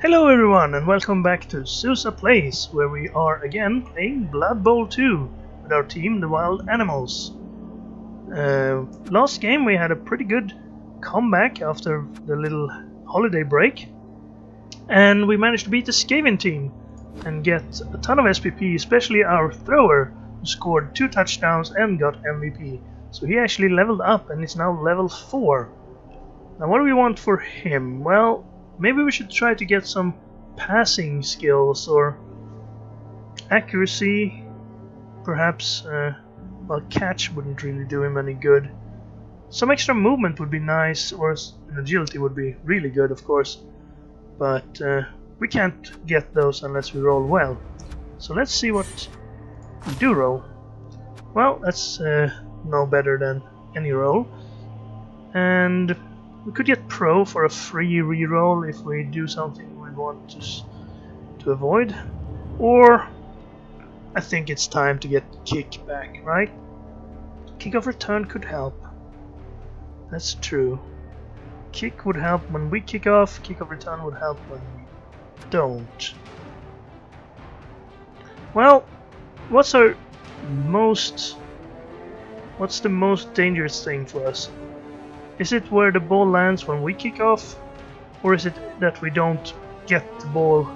Hello everyone and welcome back to Sousa Plays, where we are again playing Blood Bowl 2 with our team, the Wild Animals. Last game we had a pretty good comeback after the little holiday break, and we managed to beat the Skaven team and get a ton of SPP, especially our thrower, who scored 2 touchdowns and got MVP. So he actually leveled up and is now level 4. Now what do we want for him? Well, maybe we should try to get some passing skills or accuracy, perhaps. Well, catch wouldn't really do him any good. Some extra movement would be nice, or agility would be really good, of course. But we can't get those unless we roll well. So let's see what we do roll. Well, that's no better than any roll. And we could get Pro for a free reroll if we do something we want to avoid. Or I think it's time to get Kick back, right? Kick of Return could help. That's true. Kick would help when we kick off, Kick of Return would help when we don't. Well, what's the most dangerous thing for us? Is it where the ball lands when we kick off, or is it that we don't get the ball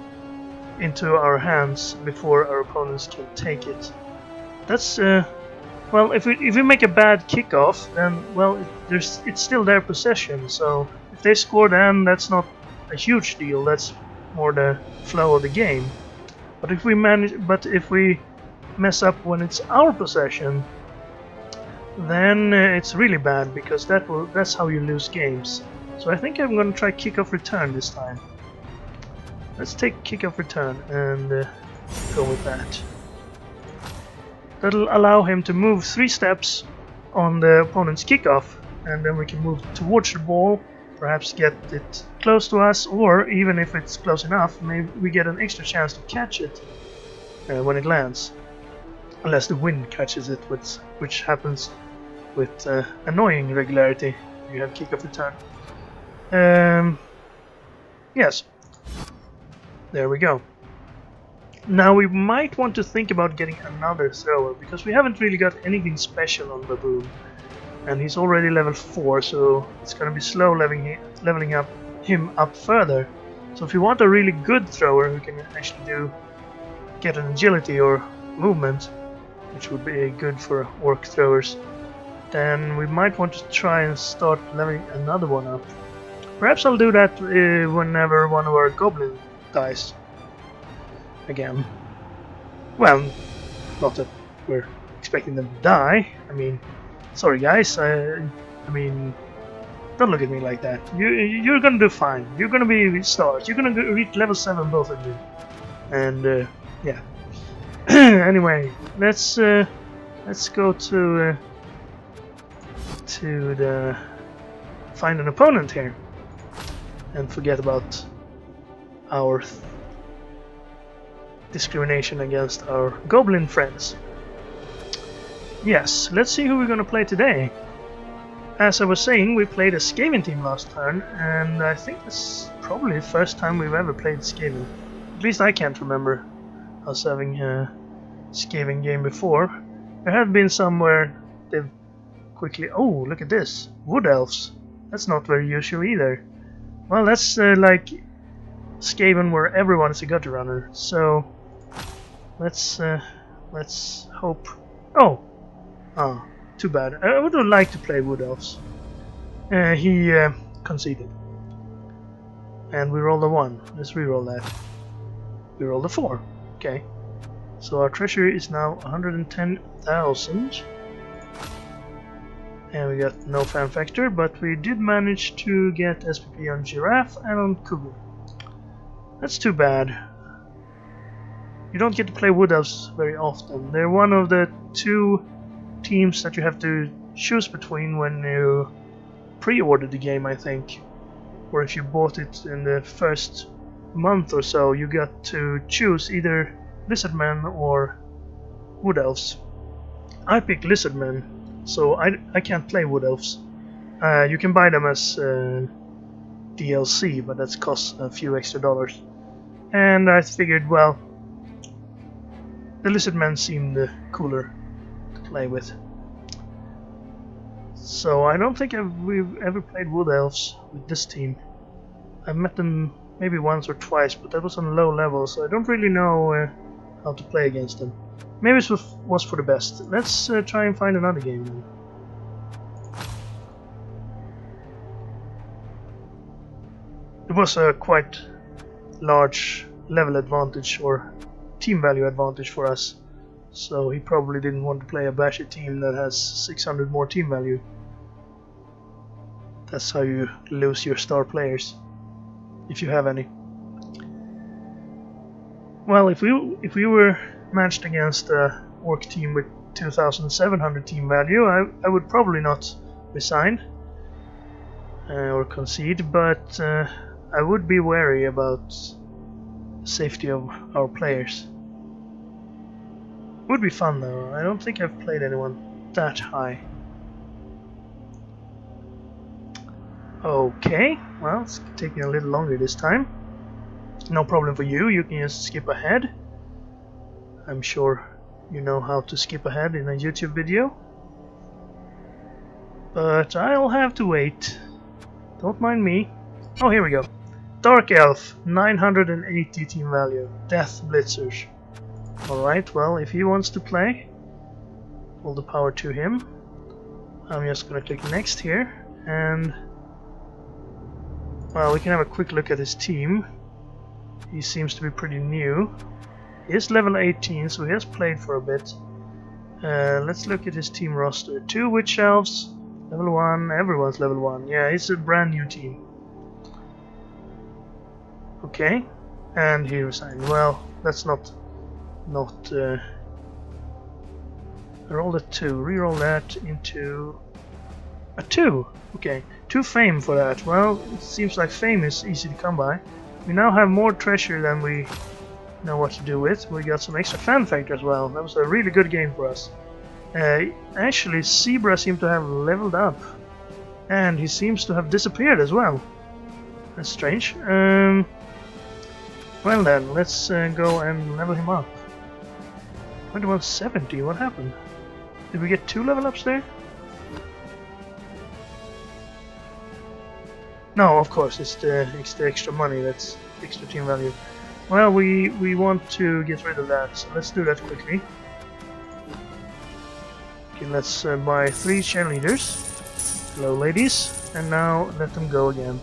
into our hands before our opponents can take it? That's well, if we make a bad kickoff, then well, it's still their possession. So if they score, then that's not a huge deal. That's more the flow of the game. But if we mess up when it's our possession, then it's really bad, because that's how you lose games. So I think I'm going to try Kick-Off Return this time. Let's take Kick-Off Return and go with that. That'll allow him to move 3 steps on the opponent's kickoff, and then we can move towards the ball, perhaps get it close to us, or even if it's close enough, maybe we get an extra chance to catch it when it lands. Unless the wind catches it, which happens with annoying regularity. You have Kick of Return. Yes. There we go. Now we might want to think about getting another thrower, because we haven't really got anything special on Baboon. And he's already level 4, so it's going to be slow leveling him up further. So if you want a really good thrower who can actually get an agility or movement, which would be good for orc throwers, then we might want to try and start leveling another one up. Perhaps I'll do that whenever one of our goblin dies again. Well, not that we're expecting them to die. I mean, sorry guys, I mean, don't look at me like that. You're gonna do fine. You're gonna be stars. You're gonna reach level 7, both of you. And yeah. Anyway, let's go to the find an opponent here, and forget about our discrimination against our goblin friends. Yes, let's see who we're gonna play today. As I was saying, we played a Skaven team last turn, and I think this is probably the first time we've ever played Skaven. At least I can't remember us having a Skaven game before. There have been some where they've quickly... Oh, look at this! Wood Elves! That's not very usual either. Well, that's like Skaven where everyone is a gutter runner, so let's hope... Oh! Ah, too bad. I would like to play Wood Elves. He conceded. And we rolled a 1. Let's re-roll that. We rolled a 4. Okay. So our treasure is now 110,000. And we got no fan factor, but we did manage to get SPP on Giraffe and on Cougar. That's too bad. You don't get to play Wood Elves very often. They're one of the 2 teams that you have to choose between when you pre-order the game, I think. Or if you bought it in the first month or so, you got to choose either Lizardmen or Wood Elves. I picked Lizardmen, so I can't play Wood Elves. You can buy them as DLC, but that costs a few extra dollars. And I figured, well, the lizard men seemed cooler to play with. So I don't think we've ever played Wood Elves with this team. I've met them maybe once or twice, but that was on low level, so I don't really know how to play against them. Maybe it was for the best. Let's try and find another game then. It was a quite large level advantage or team value advantage for us, so he probably didn't want to play a bashy team that has 600 more team value. That's how you lose your star players, if you have any. Well, if we were matched against a orc team with 2,700 team value, I would probably not resign or concede, but I would be wary about the safety of our players. Would be fun though. I don't think I've played anyone that high. Okay, well, it's taking a little longer this time. No problem for you, you can just skip ahead. I'm sure you know how to skip ahead in a YouTube video. But I'll have to wait. Don't mind me. Oh, here we go. Dark Elf, 980 team value. Death Blitzers. Alright, well, if he wants to play, all the power to him. I'm just gonna click next here, and well, we can have a quick look at his team. He seems to be pretty new. He is level 18, so he has played for a bit. Let's look at his team roster. 2 Witch Elves, level 1, everyone's level 1. Yeah, it's a brand new team. Okay, and he resigned. Well, that's not I rolled a 2, reroll that into a 2. Okay, 2 fame for that. Well, it seems like fame is easy to come by. We now have more treasure than we know what to do with. We got some extra fan factor as well. That was a really good game for us. Actually, Zebra seemed to have leveled up, and he seems to have disappeared as well. That's strange. Well then, let's go and level him up. 2170, what happened? Did we get 2 level ups there? No, of course, it's the extra money, that's extra team value. Well, we want to get rid of that, so let's do that quickly. Okay, let's buy 3 cheerleaders. Hello, ladies. And now let them go again.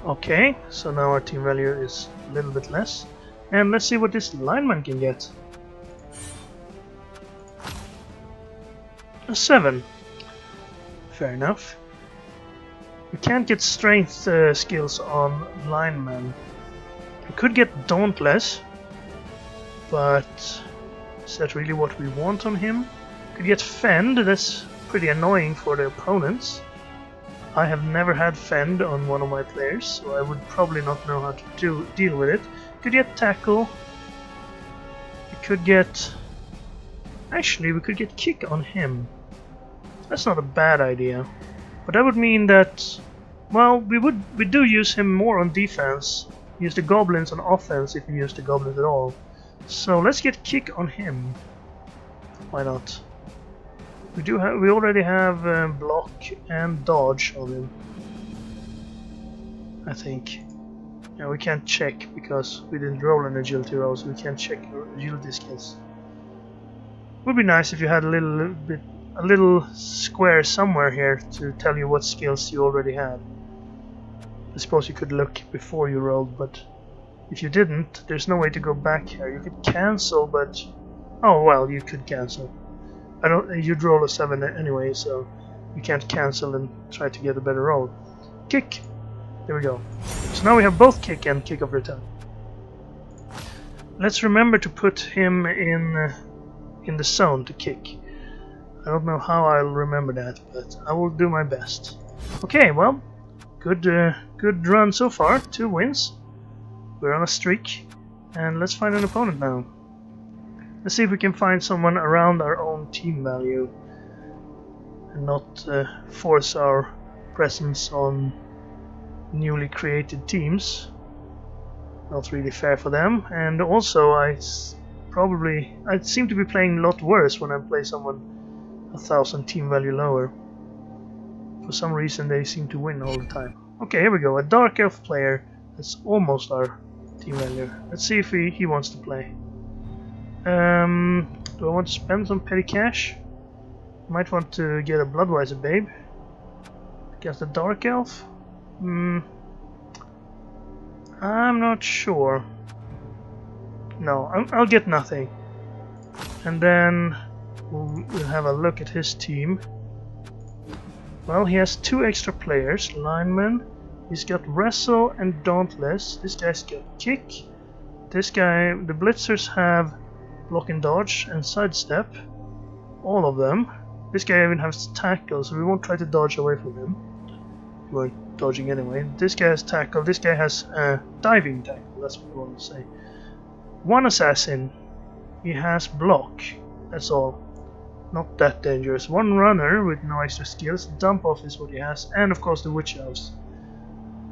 Okay, so now our team value is a little bit less. And let's see what this lineman can get. A 7. Fair enough. We can't get strength skills on linemen. We could get Dauntless, but is that really what we want on him? Could get Fend, that's pretty annoying for the opponents. I have never had Fend on one of my players, so I would probably not know how to deal with it. Could get Tackle. We could get... Actually, we could get Kick on him. That's not a bad idea. But that would mean that... Well, we do use him more on defense. Use the Goblins on offense if we use the Goblins at all. So let's get Kick on him. Why not? We already have block and dodge on him, I think. Yeah, we can't check because we didn't roll an agility roll, so we can't check your agility skills. Would be nice if you had a little square somewhere here to tell you what skills you already had. I suppose you could look before you rolled, but if you didn't, there's no way to go back here. You could cancel, but oh well, you could cancel. You'd roll a 7 anyway, so you can't cancel and try to get a better roll. Kick! There we go. So now we have both Kick and Kick of Return. Let's remember to put him in the zone to kick. I don't know how I'll remember that, but I will do my best. Okay, well, good run so far. 2 wins. We're on a streak, and let's find an opponent now. Let's see if we can find someone around our own team value. and not force our presence on newly created teams. Not really fair for them. And also I seem to be playing a lot worse when I play someone 1,000 team value lower. For some reason they seem to win all the time. Okay, here we go, a Dark Elf player. That's almost our team value. Let's see if he wants to play. Do I want to spend some petty cash? Might want to get a Bloodwiser Babe. Against the Dark Elf? I'm not sure. No, I'll get nothing. And then we'll have a look at his team. Well, he has 2 extra players, linemen. He's got Wrestle and Dauntless. This guy's got Kick. This guy, the Blitzers have Block and Dodge and Sidestep. All of them. This guy even has Tackle, so we won't try to dodge away from him. We weren't dodging anyway. This guy has Tackle. This guy has Diving Tackle, that's what I want to say. 1 Assassin. He has Block. That's all. Not that dangerous. 1 Runner with no extra skills. Dump Off is what he has. And of course the Witch Elves.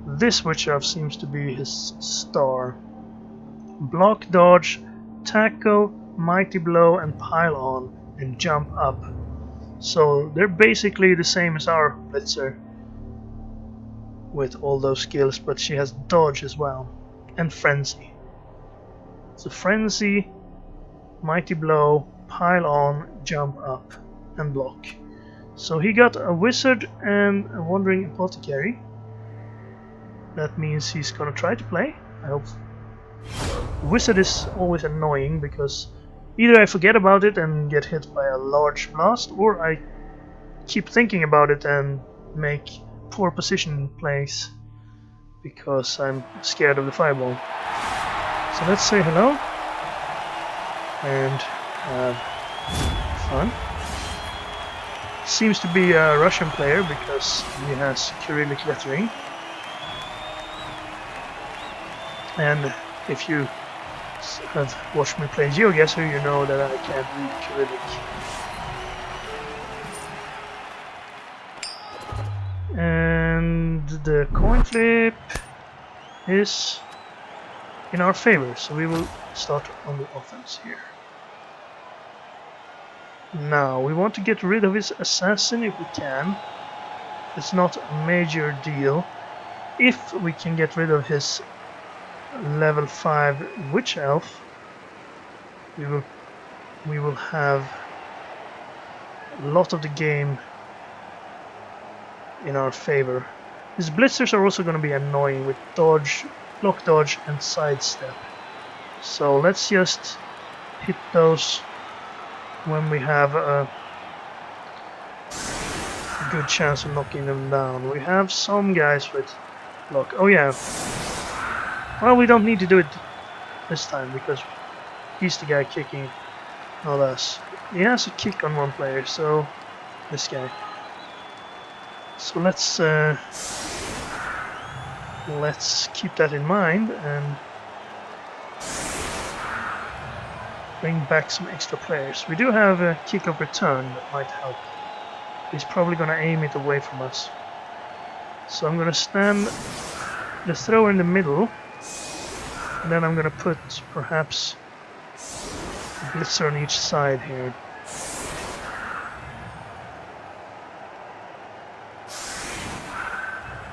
This Witch Elf seems to be his star. Block, Dodge, Tackle, Mighty Blow, and Pile On, and Jump Up. So they're basically the same as our Blitzer with all those skills, but she has Dodge as well, and Frenzy. So Frenzy, Mighty Blow, Pile On, Jump Up, and Block. So he got a Wizard and a Wandering Apothecary. That means he's gonna try to play, I hope. Wizard is always annoying because either I forget about it and get hit by a large blast, or I keep thinking about it and make poor position plays because I'm scared of the fireball. So let's say hello and have fun. Seems to be a Russian player because he has Cyrillic lettering. And if you have watched me play GeoGuessr, you know that I can't read Cyrillic. And the coin flip is in our favor, so we will start on the offense here. Now, we want to get rid of his assassin if we can. It's not a major deal. If we can get rid of his level 5 Witch Elf, we will have a lot of the game in our favor. His Blitzers are also going to be annoying with Dodge, Block Dodge, and Sidestep. So let's just hit those when we have a good chance of knocking them down. We have some guys with Block. Oh yeah. Well, we don't need to do it this time because he's the guy kicking, not us. He has a kick on 1 player, so this guy. So let's keep that in mind and bring back some extra players. We do have a kick of return that might help. He's probably gonna aim it away from us. So I'm gonna stand the thrower in the middle. And then I'm gonna put perhaps a Blitzer on each side here.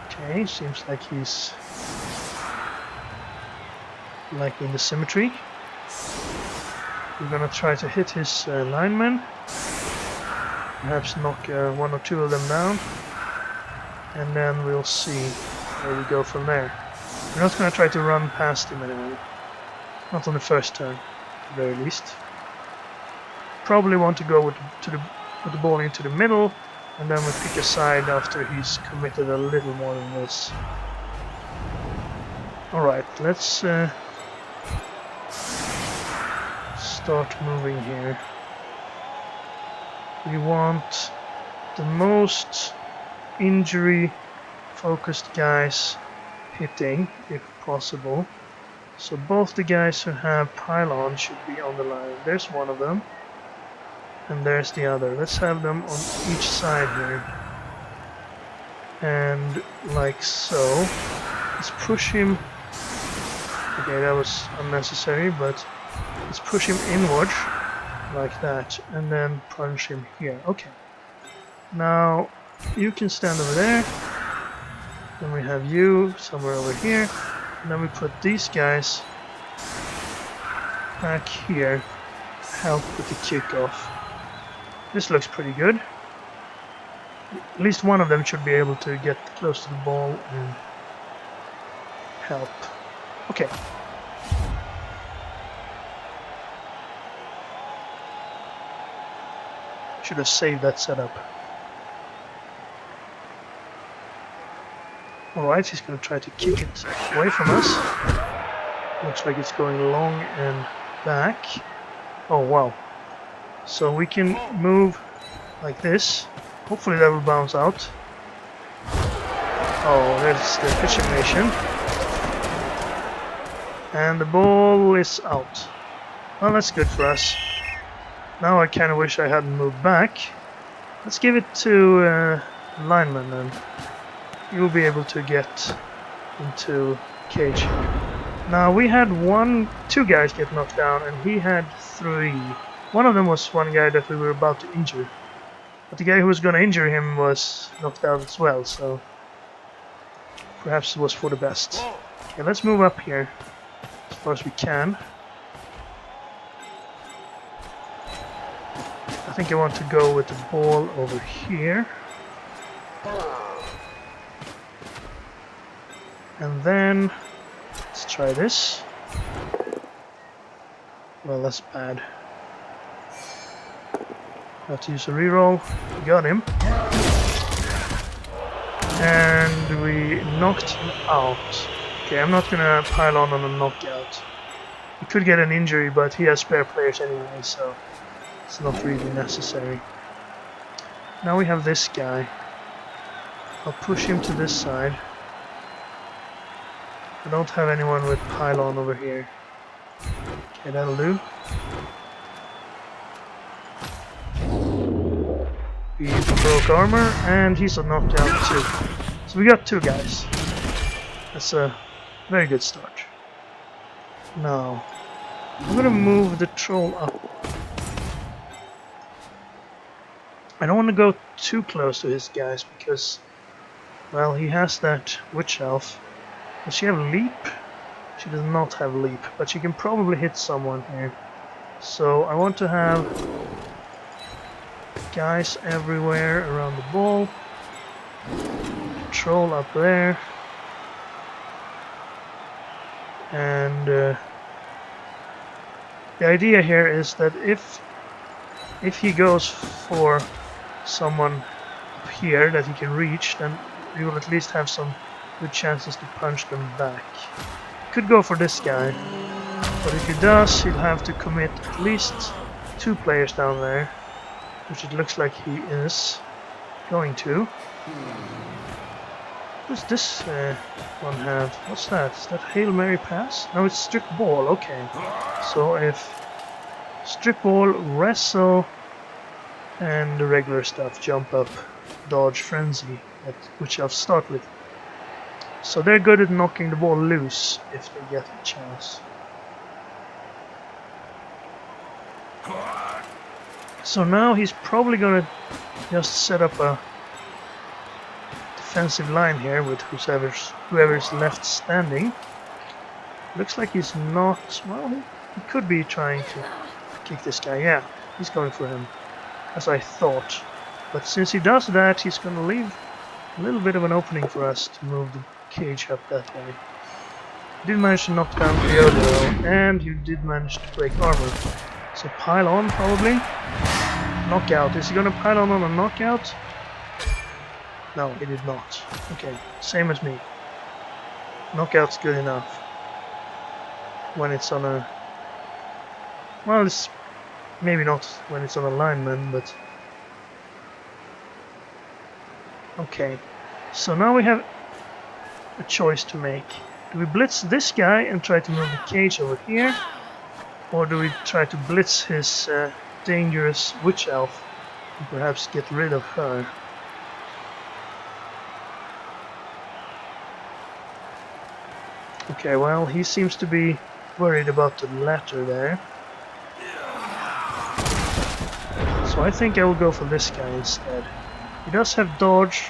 Okay, seems like he's liking the symmetry. We're gonna try to hit his linemen. Perhaps knock 1 or 2 of them down. And then we'll see where we go from there. We're not going to try to run past him anyway. Not on the first turn, at the very least. Probably want to go with the ball into the middle, and then we'll pick a side after he's committed a little more than this. Alright, let's start moving here. We want the most injury-focused guys hitting, if possible. So both the guys who have pylon should be on the line. There's one of them. And there's the other. Let's have them on each side here. And like so. Let's push him. Okay, that was unnecessary, but let's push him inward like that and then punch him here. Okay. Now you can stand over there. Then we have you somewhere over here. And then we put these guys back here. Help with the kickoff. This looks pretty good. At least one of them should be able to get close to the ball and help. Okay. Should have saved that setup. Alright, he's going to try to kick it away from us. Looks like it's going long and back. Oh wow. So we can move like this. Hopefully that will bounce out. Oh, there's the pitch animation. And the ball is out. Well, that's good for us. Now I kind of wish I hadn't moved back. Let's give it to lineman then. You'll be able to get into cage. Now we had two guys get knocked down and he had 3. One of them was one guy that we were about to injure. But the guy who was going to injure him was knocked out as well, so perhaps it was for the best. Okay, let's move up here as far as we can. I think I want to go with the ball over here. And then let's try this. Well, that's bad. Have to use a reroll. We got him. And we knocked him out. Okay, I'm not gonna pile on a knockout. He could get an injury, but he has spare players anyway, so it's not really necessary. Now we have this guy. I'll push him to this side. I don't have anyone with pylon over here. Okay, that'll do. He broke armor, and he's a knocked out too. So we got 2 guys. That's a very good start. Now, I'm gonna move the troll up. I don't want to go too close to his guys because, well, he has that witch elf. Does she have leap? She does not have leap, but she can probably hit someone here. So I want to have guys everywhere around the ball. Troll up there. And the idea here is that if he goes for someone up here that he can reach, then we will at least have some good chances to punch them back. Could go for this guy, but if he does, he'll have to commit at least 2 players down there, which it looks like he is going to. What does this one have? What's that? Is that Hail Mary pass? No, it's strip ball. Okay. So if strip ball, wrestle, and the regular stuff, jump up, dodge, frenzy, which I'll start with. So they're good at knocking the ball loose if they get a chance. So now he's probably gonna just set up a defensive line here with whoever's left standing. Looks like he's not. Well, he could be trying to kick this guy. Yeah, he's going for him, as I thought. But since he does that, he's gonna leave a little bit of an opening for us to move the cage up that way. You did manage to knock down the other though, and you did manage to break armor. So pile on probably. Knockout. Is he gonna pile on a knockout? No, he did not. Okay, same as me. Knockout's good enough. When it's on a... Well, it's maybe not when it's on a lineman, but... Okay, so now we have a choice to make. Do we blitz this guy and try to move the cage over here? Or do we try to blitz his dangerous witch elf and perhaps get rid of her. Okay, well, he seems to be worried about the latter there. So I think I will go for this guy instead. He does have dodge,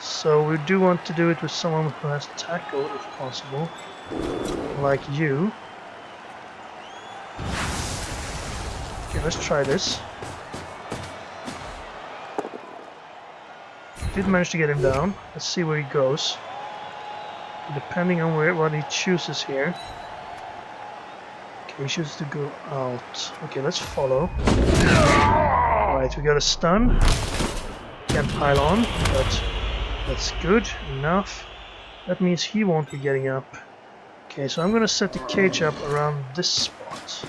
so we do want to do it with someone who has tackle if possible. Like you. Okay, let's try this. Did manage to get him down. Let's see where he goes. Depending on what he chooses here. Okay, he chooses to go out. Okay, let's follow. Alright, we got a stun. Can't pile on, but that's good enough. That means he won't be getting up. Okay, so I'm gonna set the cage up around this spot.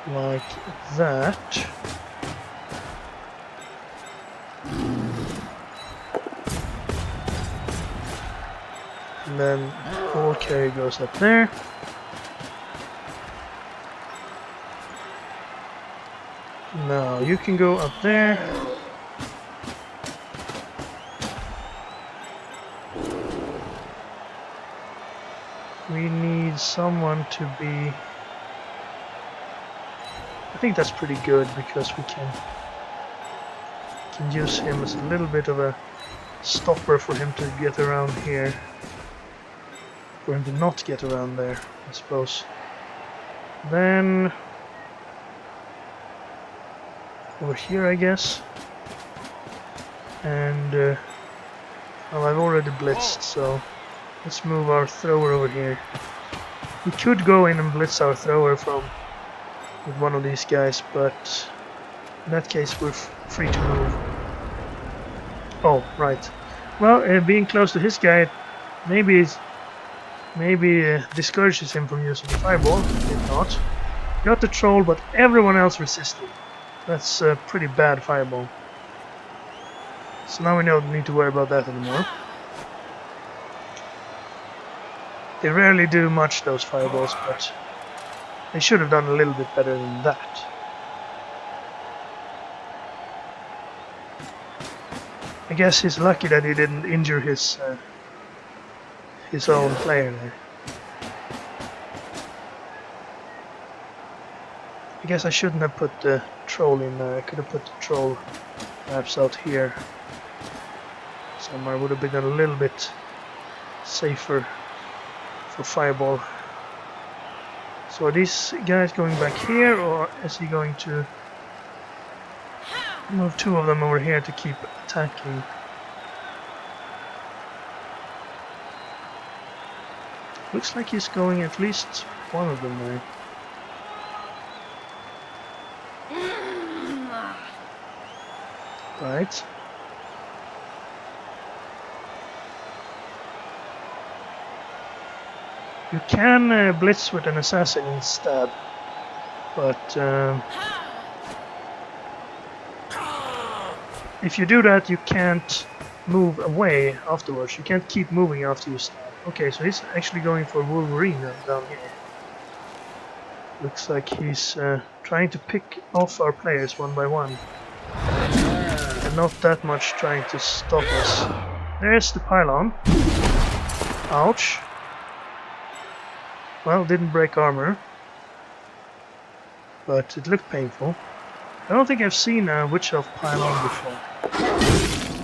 Like that. And then ball carrier goes up there. Now you can go up there. We need someone to be... I think that's pretty good because we can use him as a little bit of a stopper for him to get around here. For him to not get around there, I suppose. Then over here, I guess. And well, I've already blitzed, so let's move our thrower over here. We could go in and blitz our thrower from with one of these guys, but in that case we're free to move. Oh, right. Well, being close to his guy maybe discourages him from using the fireball. Did not. Got the troll, but everyone else resisted. That's a pretty bad fireball. So now we don't need to worry about that anymore. They rarely do much, those fireballs, but they should have done a little bit better than that. I guess he's lucky that he didn't injure his own player there. I guess I shouldn't have put the troll in there. I could have put the troll perhaps out here somewhere. Would have been a little bit safer for fireball. So are these guys going back here, or is he going to move two of them over here to keep attacking? Looks like he's going at least one of them there. Right. You can blitz with an assassin instead, but if you do that, you can't move away afterwards. You can't keep moving after you stab. Okay, so he's actually going for Wolverine down here. Looks like he's trying to pick off our players one by one. And not that much trying to stop us. There's the pylon. Ouch. Well, didn't break armor. But it looked painful. I don't think I've seen a Witch Elf pylon before.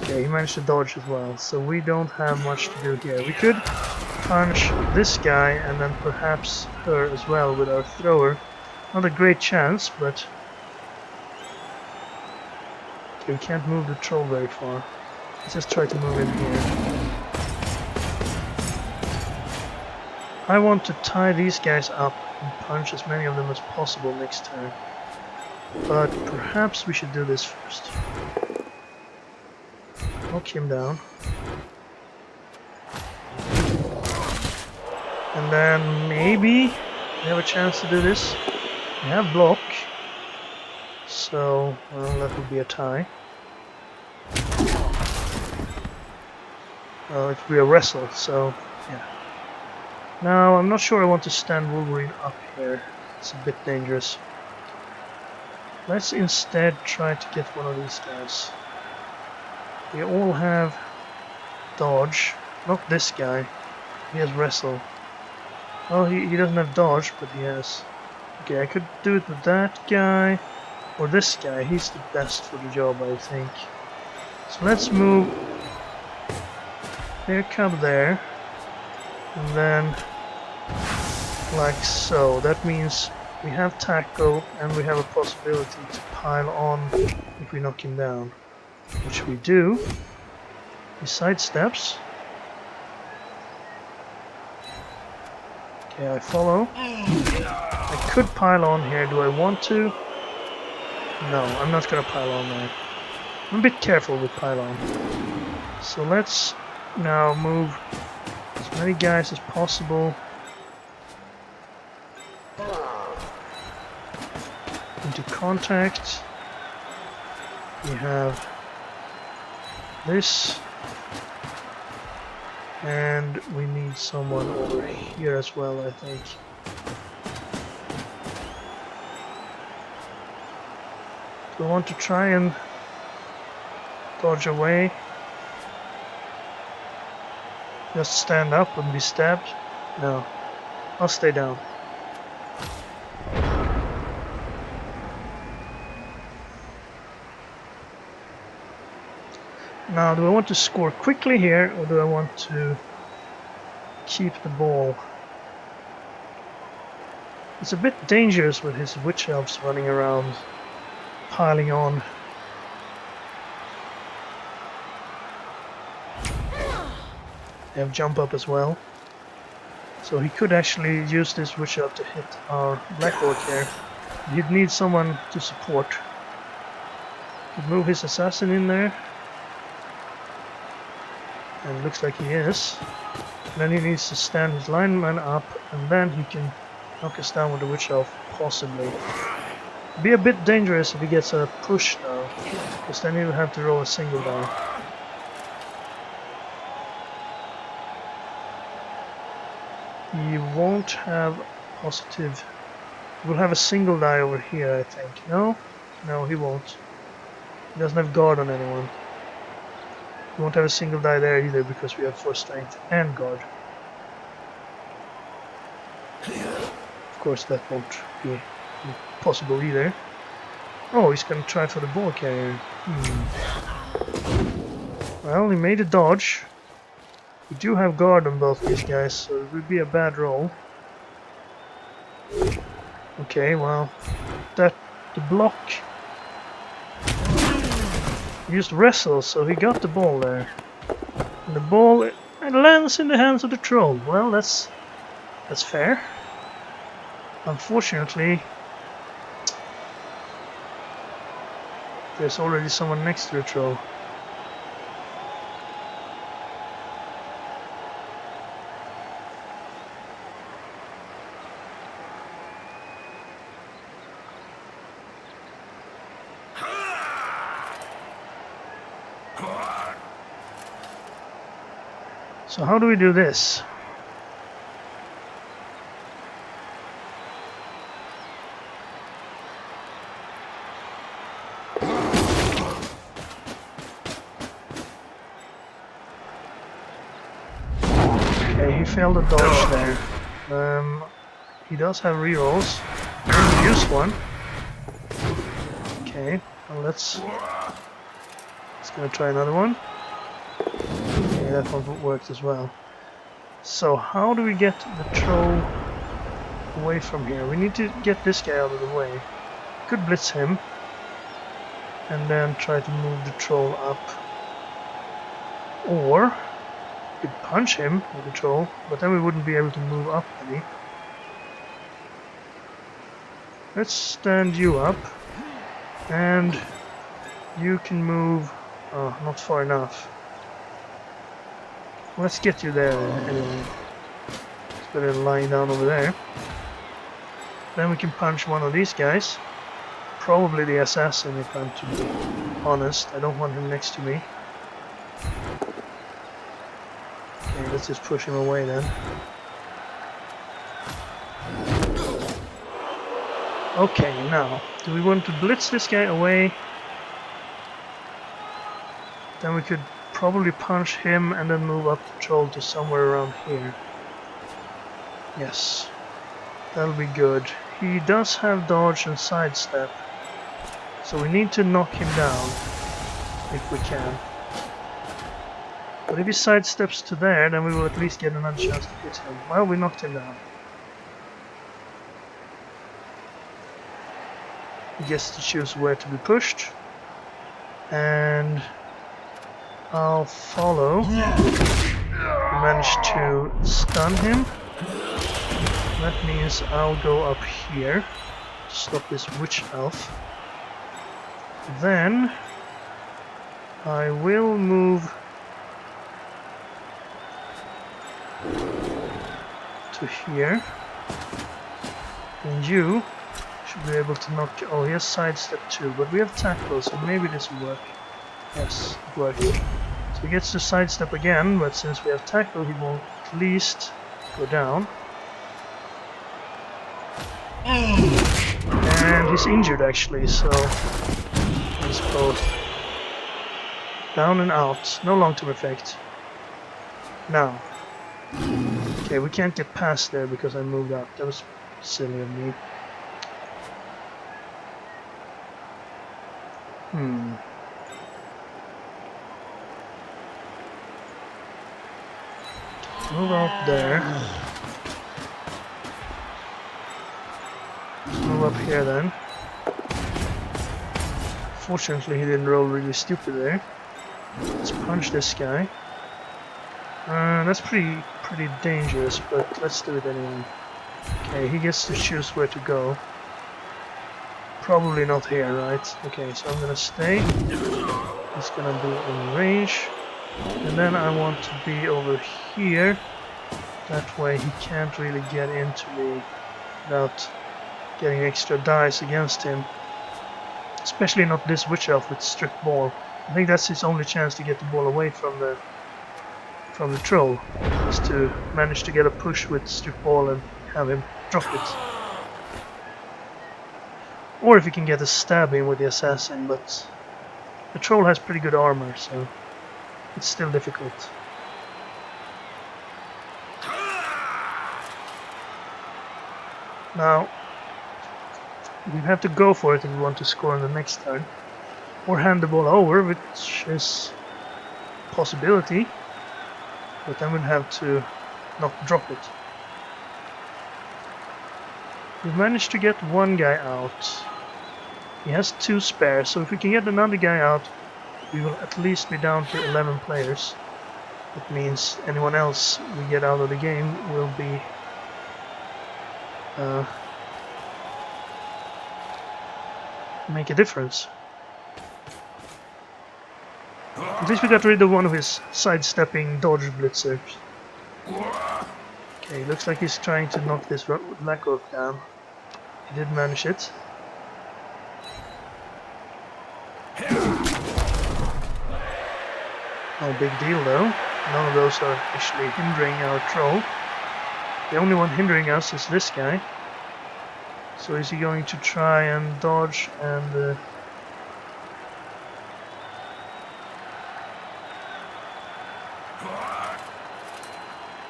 Okay, he managed to dodge as well, so we don't have much to do here. We could punch this guy and then perhaps her as well with our thrower. Not a great chance, but... Okay, we can't move the troll very far. Let's just try to move in here. I want to tie these guys up and punch as many of them as possible next turn. But perhaps we should do this first. Knock him down. And then maybe we have a chance to do this. We have block. So, well, that would be a tie. Well, it would be a wrestle, so, yeah. Now, I'm not sure I want to stand Wolverine up here. It's a bit dangerous. Let's instead try to get one of these guys. They all have dodge. Not this guy. He has wrestle. Oh, he doesn't have dodge, but he has... Okay, I could do it with that guy. Or this guy. He's the best for the job, I think. So let's move their cub there. And then... like so. That means we have tackle and we have a possibility to pile on if we knock him down. Which we do. He sidesteps. Okay, I follow. I could pile on here. Do I want to? No, I'm not gonna pile on there. I'm a bit careful with pile on. So let's now move as many guys as possible into contact. We have this. And we need someone over here as well, I think. Do I want to try and dodge away? Just stand up and be stabbed? No. I'll stay down. Now, do I want to score quickly here, or do I want to keep the ball? It's a bit dangerous with his witch elves running around, piling on. They have jump up as well. So he could actually use this witch elf to hit our black orc here. He'd need someone to support. Could move his assassin in there. And looks like he is. Then he needs to stand his lineman up, and then he can knock us down with the witch elf, possibly. Be a bit dangerous if he gets a push though, because then he'll have to roll a single die. He won't have positive. We'll have a single die over here, I think. No? No, he won't. He doesn't have guard on anyone. We won't have a single die there either because we have 4 strength and guard. Of course that won't be possible either. Oh, he's gonna try for the ball carrier. Well, he made a dodge. We do have guard on both these guys, so it would be a bad roll. Okay, well, the block used wrestle, so he got the ball there. And the ball it lands in the hands of the troll. Well, that's fair. Unfortunately, there's already someone next to the troll. So how do we do this? Okay, he failed a dodge there. He does have rerolls. We're gonna use one. Okay, well let's gonna try another one. Okay, that one worked as well. So how do we get the troll away from here? We need to get this guy out of the way. Could blitz him and then try to move the troll up. Or we could punch him with the troll, but then we wouldn't be able to move up any. Let's stand you up, and you can move. Oh, not far enough. Let's get you there anyway. It's better than lying down over there. Then we can punch one of these guys. Probably the assassin, if I'm to be honest. I don't want him next to me. Okay, let's just push him away then. Okay, now, do we want to blitz this guy away? Then we could probably punch him and then move up the troll to somewhere around here. Yes, that'll be good. He does have dodge and sidestep, so we need to knock him down if we can. But if he sidesteps to there, then we will at least get another chance to hit him. Well, we knocked him down. He gets to choose where to be pushed. And I'll follow. We managed to stun him. That means I'll go up here to stop this witch elf. Then I will move to here. And you should be able to knock... Oh, he has sidestep too, but we have tackle, so maybe this will work. Yes, it worked. So he gets to sidestep again, but since we have tackle, he will at least go down. And he's injured actually, so he's both down and out. No long-term effect. Now. Okay, we can't get past there because I moved up. That was silly of me. Move out there. Move up here then. Fortunately, he didn't roll really stupid there. Let's punch this guy. That's pretty dangerous, but let's do it anyway. Okay, he gets to choose where to go. Probably not here, right? Okay, so I'm gonna stay. He's gonna be in range. And then I want to be over here. That way he can't really get into me without getting extra dice against him. Especially not this witch elf with strict ball. I think that's his only chance to get the ball away from the troll, is to manage to get a push with strict ball and have him drop it. Or if he can get a stab in with the assassin, but the troll has pretty good armor, so it's still difficult. Now, we have to go for it if we want to score in the next turn. Or hand the ball over, which is a possibility. But then we'll have to not drop it. We've managed to get one guy out. He has 2 spares, so if we can get another guy out, we will at least be down to 11 players. That means anyone else we get out of the game will be make a difference. At least we got rid of one of his sidestepping dodge blitzers. Okay, looks like he's trying to knock this black orc down. He did manage it. No big deal though. None of those are actually hindering our troll. The only one hindering us is this guy. So is he going to try and dodge and...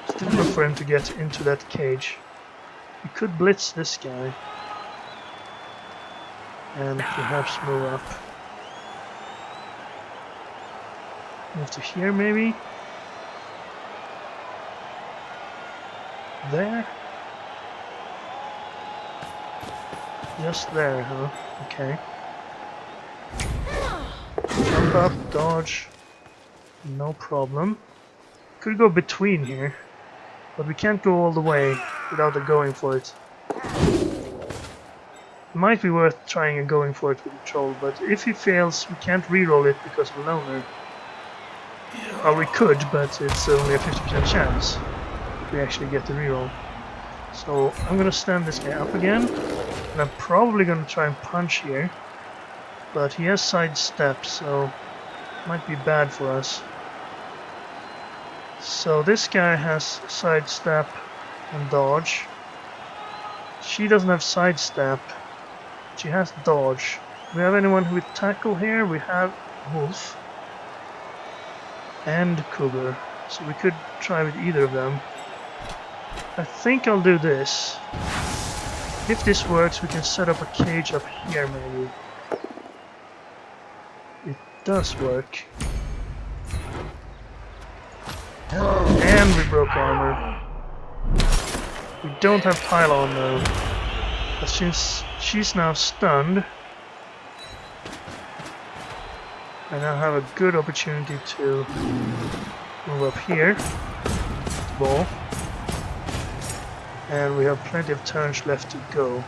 It's difficult for him to get into that cage. We could blitz this guy. And perhaps move up. Move to here maybe? There? Just there, huh? Okay. Jump up, dodge. No problem. Could go between here. But we can't go all the way without going for it. Might be worth trying and going for it with the troll, but if he fails, we can't reroll it because of a loner. Or we could, but it's only a 50% chance if we actually get the reroll. So I'm gonna stand this guy up again, and I'm probably gonna try and punch here. But he has sidestep, so it might be bad for us. So this guy has sidestep and dodge. She doesn't have sidestep. She has dodge. Do we have anyone with tackle here? We have Wolf and Cougar. So we could try with either of them. I think I'll do this. If this works, we can set up a cage up here maybe. It does work. And we broke armor. We don't have pylon though. But since she's now stunned, I now have a good opportunity to move up here. Ball. And we have plenty of turns left to go.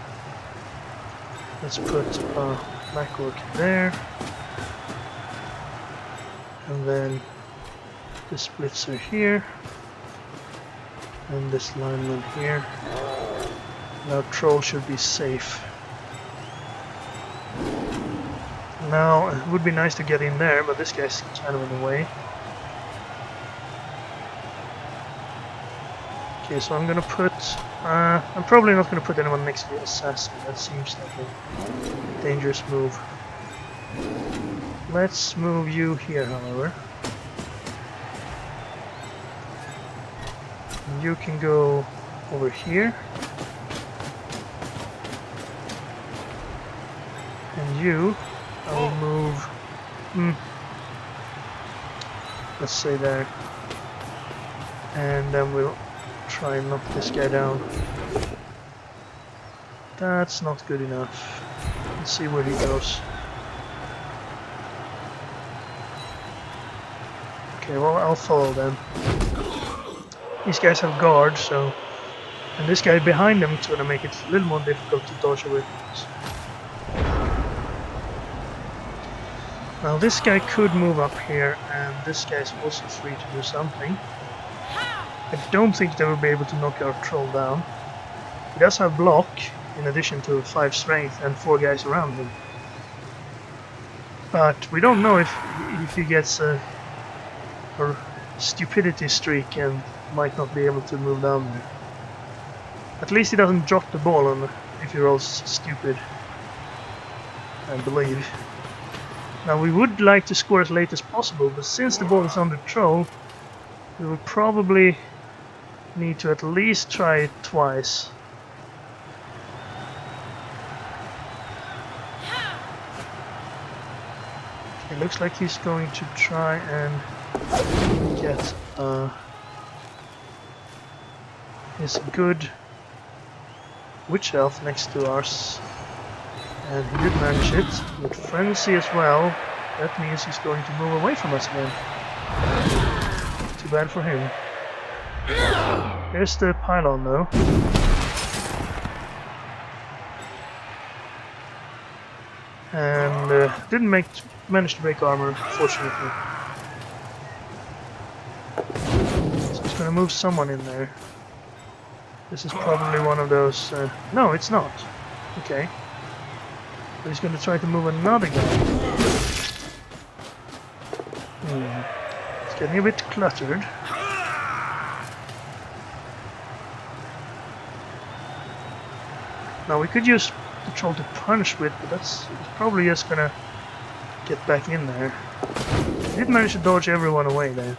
Let's put a black orc there. And then this blitzer here. And this lineman here. Now troll should be safe. Now it would be nice to get in there, but this guy's kind of in the way. Okay, so I'm gonna put... I'm probably not gonna put anyone next to the assassin. That seems like a dangerous move. Let's move you here, however. You can go over here. And you, I will move... let's say there. And then we'll try and knock this guy down. That's not good enough. Let's see where he goes. Okay, well, I'll follow them. These guys have guard, so... And this guy behind them is going to make it a little more difficult to dodge away from us. Now this guy could move up here, and this guy is also free to do something. I don't think they will be able to knock our troll down. He does have block, in addition to 5 strength and 4 guys around him. But we don't know if he gets a stupidity streak and might not be able to move down there. At least he doesn't drop the ball on if he rolls stupid, I believe. Now we would like to score as late as possible, but since the ball is on the troll, we will probably need to at least try it twice. It looks like he's going to try and get his good witch elf next to ours. And he did manage it, with frenzy as well. That means he's going to move away from us again. Too bad for him. Here's the pylon though. And didn't manage to break armor, fortunately. So he's gonna move someone in there. This is probably one of those... no, it's not. Okay. But he's gonna try to move another guy. It's getting a bit cluttered. Now we could use the troll to punch with, but that's probably just gonna get back in there. I did manage to dodge everyone away there,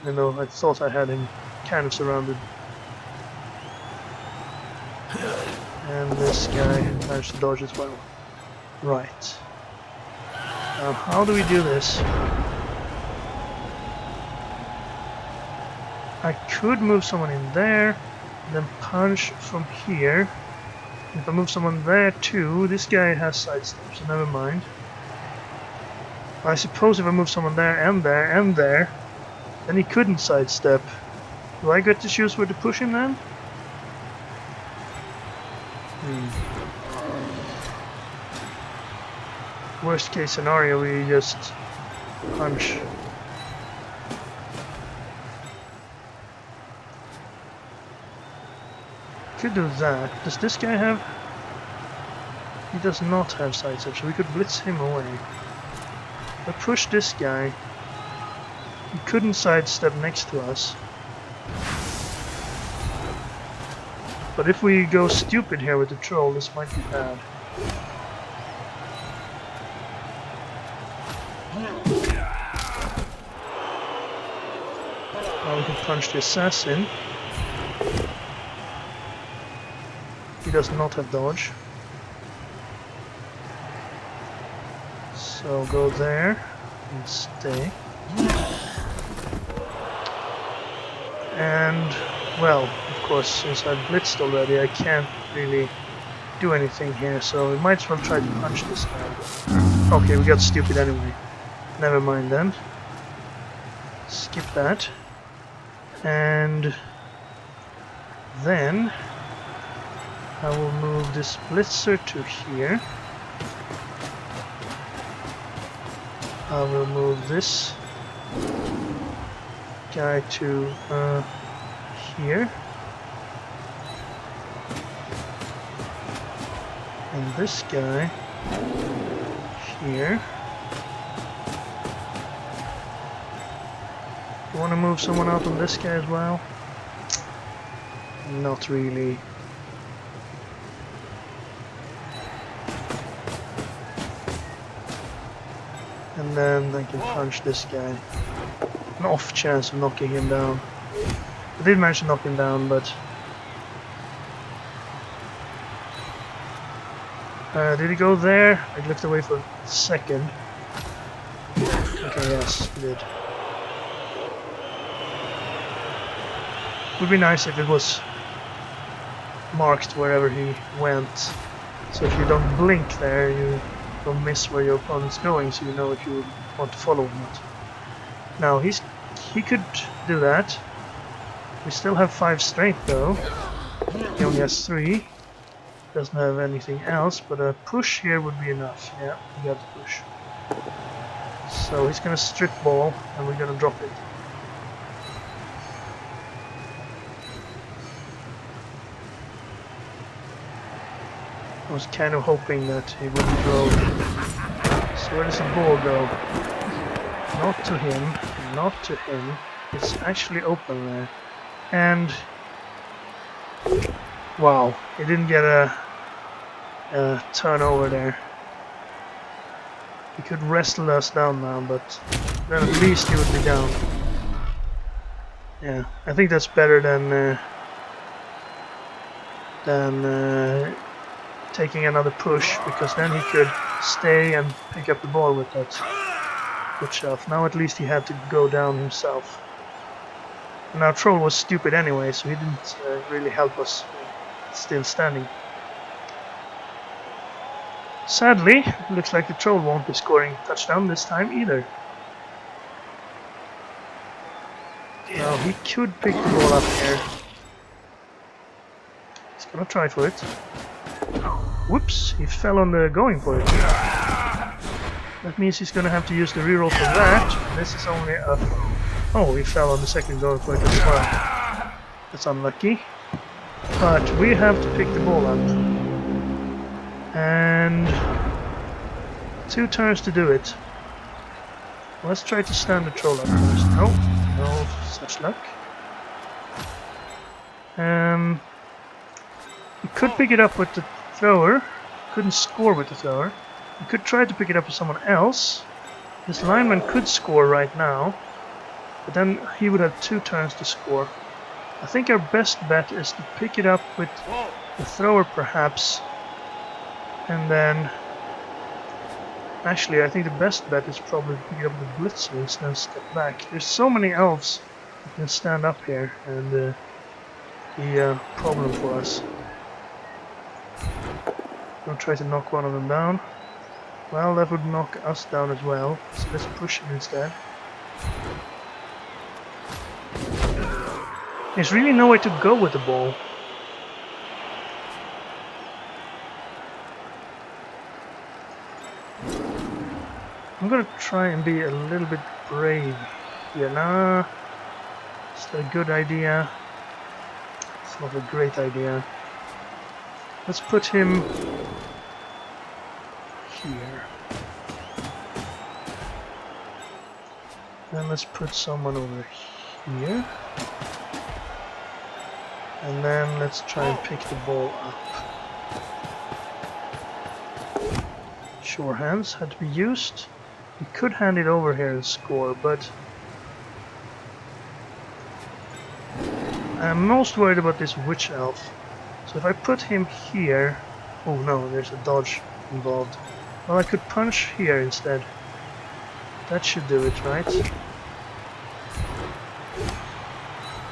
even though I thought I had him kind of surrounded. And this guy managed to dodge as well. Right. Now how do we do this? I could move someone in there, then punch from here. If I move someone there too, this guy has sidestep, so never mind. I suppose if I move someone there and there and there, then he couldn't sidestep. Do I get to choose where to push him then? Worst case scenario, we just punch. Could do that. Does this guy have? He does not have sidestep, so we could blitz him away. If I push this guy, he couldn't sidestep next to us. But if we go stupid here with the troll, this might be bad. Now we can punch the assassin. He does not have dodge. So go there and stay. And, well, of course, since I've blitzed already, I can't really do anything here, so we might as well try to punch this guy. Okay, we got stupid anyway. Never mind then. Skip that. And then I will move this blitzer to here. I will move this guy to here, and this guy here. You want to move someone out on this guy as well? Not really. And then I can punch this guy. An off chance of knocking him down. I did manage to knock him down, but... did he go there? I looked away for a second. Okay, yes, he did. Would be nice if it was marked wherever he went. So if you don't blink there, you don't miss where your opponent's going, so you know if you want to follow or not. Now he could do that. We still have 5 strength though. He only has 3. Doesn't have anything else, but a push here would be enough. Yeah, we got the push. So he's gonna strip ball and we're gonna drop it. I was kind of hoping that he wouldn't throw. So where does the ball go? Not to him, not to him. It's actually open there. And wow, he didn't get a turnover there. He could wrestle us down now, but then at least he would be down. Yeah, I think that's better than taking another push, because then he could stay and pick up the ball with that good shove. Now at least he had to go down himself. And our troll was stupid anyway, so he didn't really help us still standing. Sadly, it looks like the troll won't be scoring touchdown this time either. Now he could pick the ball up here. He's gonna try for it. Whoops, he fell on the going for it. That means he's gonna have to use the reroll for that. This is only a... Oh, he fell on the second going for it as well. That's unlucky. But we have to pick the ball up. And 2 turns to do it. Let's try to stand the troll up first. No, no such luck. You could pick it up with the thrower. Couldn't score with the thrower. You could try to pick it up with someone else. This lineman could score right now, but then he would have 2 turns to score. I think our best bet is to pick it up with the thrower perhaps, and then actually I think the best bet is probably to pick it up with the blitzer instead of step back. There's so many elves that can stand up here and be a problem for us. I'll try to knock one of them down. Well, that would knock us down as well, so let's push him instead. There's really nowhere to go with the ball. I'm gonna try and be a little bit brave here. Nah, it's not a good idea. It's not a great idea. Let's put him here. Then let's put someone over here. And then let's try and pick the ball up. Sure hands had to be used. We could hand it over here and score, but I'm most worried about this witch elf. So if I put him here... Oh no, there's a dodge involved. Well, I could punch here instead. That should do it, right?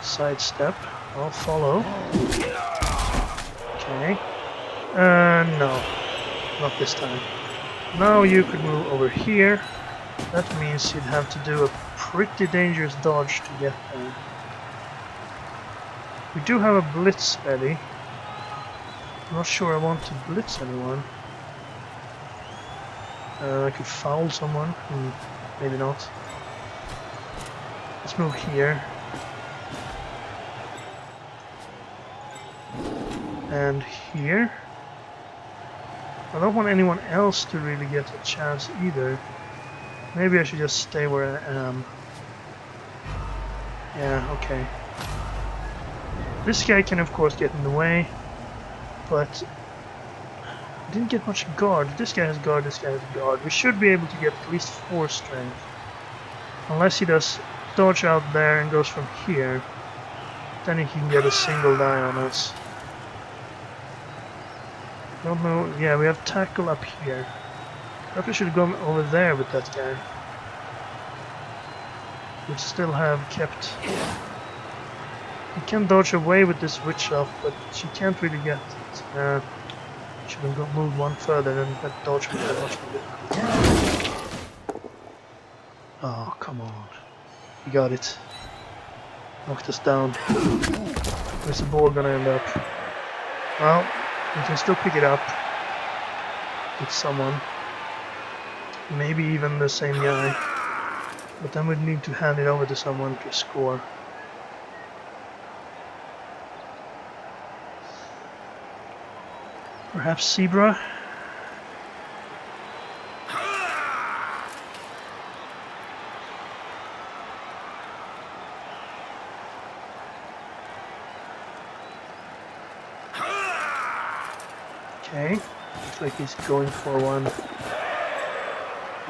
Sidestep. I'll follow. Okay. No. Not this time. Now you could move over here. That means you'd have to do a pretty dangerous dodge to get there. We do have a blitz ready. I'm not sure I want to blitz anyone. I could foul someone. Maybe not. Let's move here. And here. I don't want anyone else to really get a chance either. Maybe I should just stay where I am. Yeah, okay. This guy can of course get in the way, but I didn't get much guard. This guy has guard, this guy has guard. We should be able to get at least 4 strength. Unless he does dodge out there and goes from here. Then he can get a single die on us. Don't know. Yeah, we have tackle up here. Probably should have gone over there with that guy. We'd still have kept... He can dodge away with this witch elf, but she can't really get it. Should have moved one further and that dodge would have much more difficult. Oh, come on. We got it. Knocked us down. Where's the ball gonna end up? Well, we can still pick it up with someone. Maybe even the same guy. But then we'd need to hand it over to someone to score. Perhaps Zebra? Okay, looks like he's going for an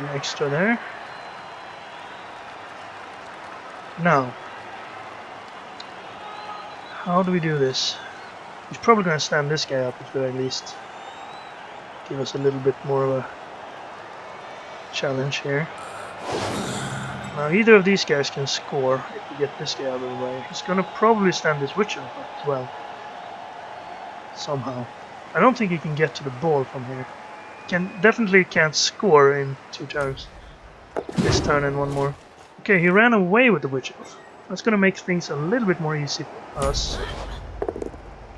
extra there. Now, how do we do this? He's probably going to stand this guy up at the very least. Give us a little bit more of a challenge here. Now either of these guys can score if we get this guy out of the way. He's going to probably stand this witch up as well. Somehow. I don't think he can get to the ball from here. Definitely can't score in 2 turns. This turn and one more. Okay, he ran away with the witch elf. That's going to make things a little bit more easy for us.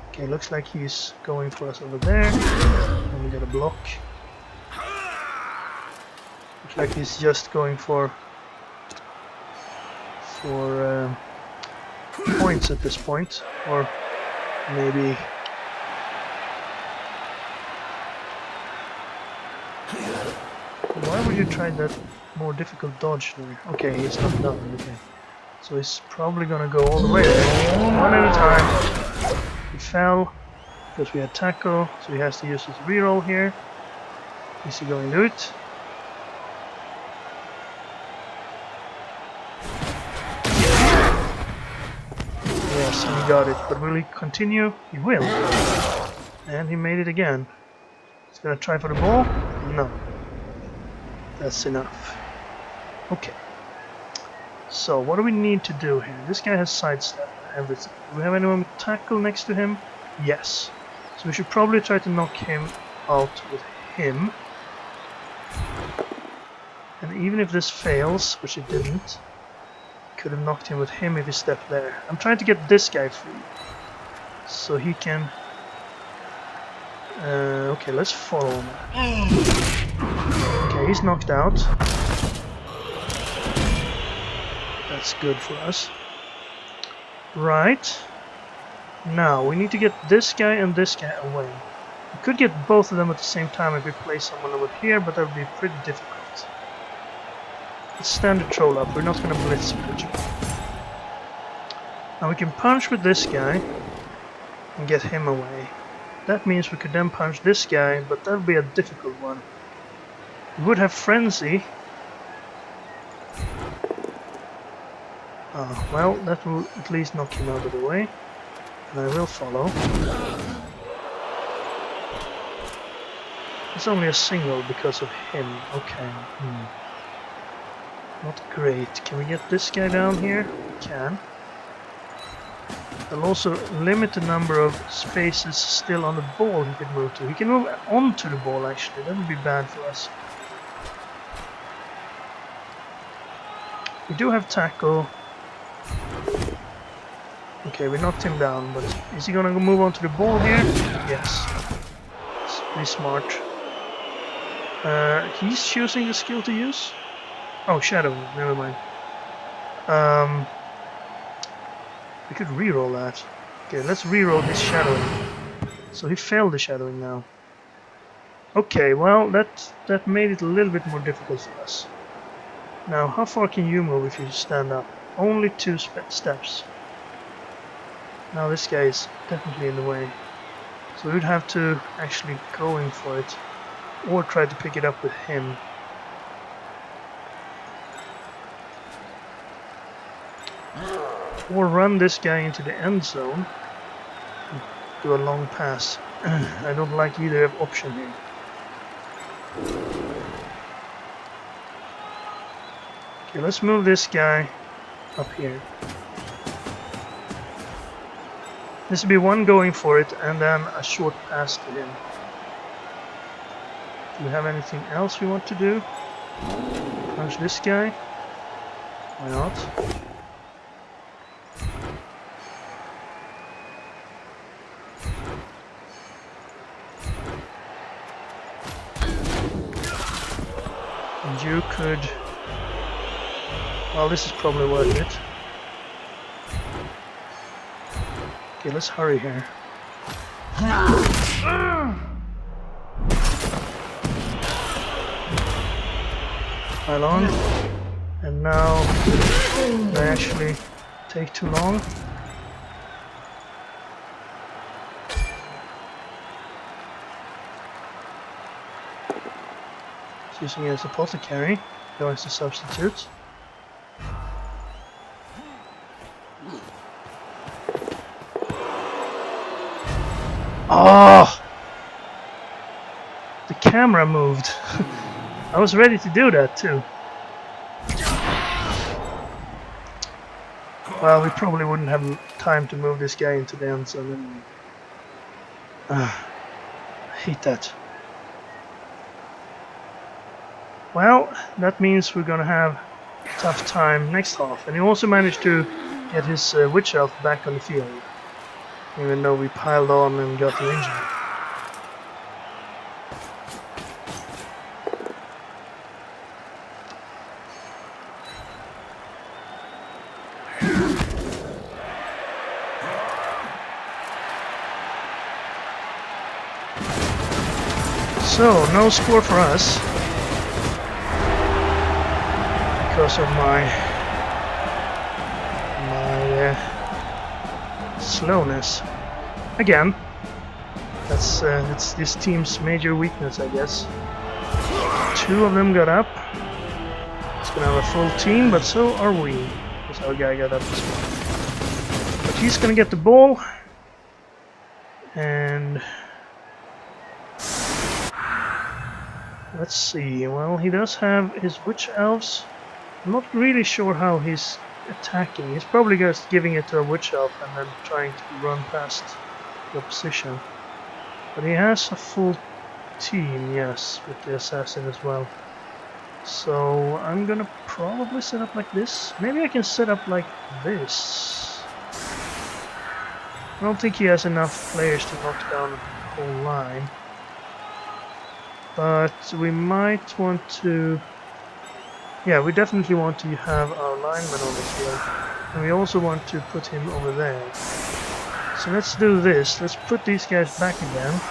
Okay, looks like he's going for us over there. And we got a block. Looks like he's just going for points at this point, or maybe. Why would you try that more difficult dodge there? Okay, he's not done. Okay, so he's probably gonna go all the way there, one at a time. He fell because we had tackle, so he has to use his reroll here. Is he going to do it? Yes, he got it. But will he continue? He will. And he made it again. He's gonna try for the ball? No. That's enough. Okay. So what do we need to do here? This guy has sidestep. Everything. Do we have anyone with tackle next to him? Yes. So we should probably try to knock him out with him. And even if this fails, which it didn't, could have knocked him with him if he stepped there. I'm trying to get this guy free. So he can... okay, let's follow him. Okay, he's knocked out. That's good for us. Right. Now, we need to get this guy and this guy away. We could get both of them at the same time if we place someone over here, but that would be pretty difficult. Let's stand the troll up. We're not going to blitz him. Now we can punch with this guy. and get him away. That means we could then punch this guy, but that would be a difficult one. We would have Frenzy. Well, that will at least knock him out of the way. And I will follow. It's only a single because of him. Okay. Not great. Can we get this guy down here? We can. They'll also limit the number of spaces still on the ball he can move to. He can move onto the ball actually. That would be bad for us. We do have tackle. Okay, we knocked him down, but is he gonna move on to the ball here? Yes. It's pretty smart. He's choosing the skill to use? Oh, shadowing, never mind. We could reroll that. Okay, let's reroll his shadowing. So he failed the shadowing now. Okay, well, that made it a little bit more difficult for us. Now, how far can you move if you stand up? Only 2 steps. Now this guy is definitely in the way. So we would have to actually go in for it. Or try to pick it up with him. Or run this guy into the end zone. And do a long pass. I don't like either option here. Okay, let's move this guy up here. This will be one going for it and then a short pass to him. Do we have anything else we want to do? Punch this guy? Why not? And you could... Well, this is probably worth it. Okay, let's hurry here. Pile on. And now they actually take too long. It's using it as a apothecary, going as a substitute. Oh! The camera moved. I was ready to do that too. Well, we probably wouldn't have time to move this guy into the end zone anyway. I hate that. Well, that means we're gonna have a tough time next half. And he also managed to get his witch elf back on the field. Even though we piled on and got him injured. So, no score for us. Because of my slowness. Again, that's this team's major weakness, I guess. 2 of them got up. It's gonna have a full team, but so are we. Because our guy got up as well. But he's gonna get the ball. And let's see. Well, he does have his witch elves. I'm not really sure how he's attacking. He's probably just giving it to a witch elf and then trying to run past the opposition. But he has a full team, yes, with the assassin as well. So I'm gonna probably set up like this. Maybe I can set up like this. I don't think he has enough players to knock down the whole line. But we might want to... Yeah, we definitely want to have our lineman on the field. And we also want to put him over there. So let's do this. Let's put these guys back again.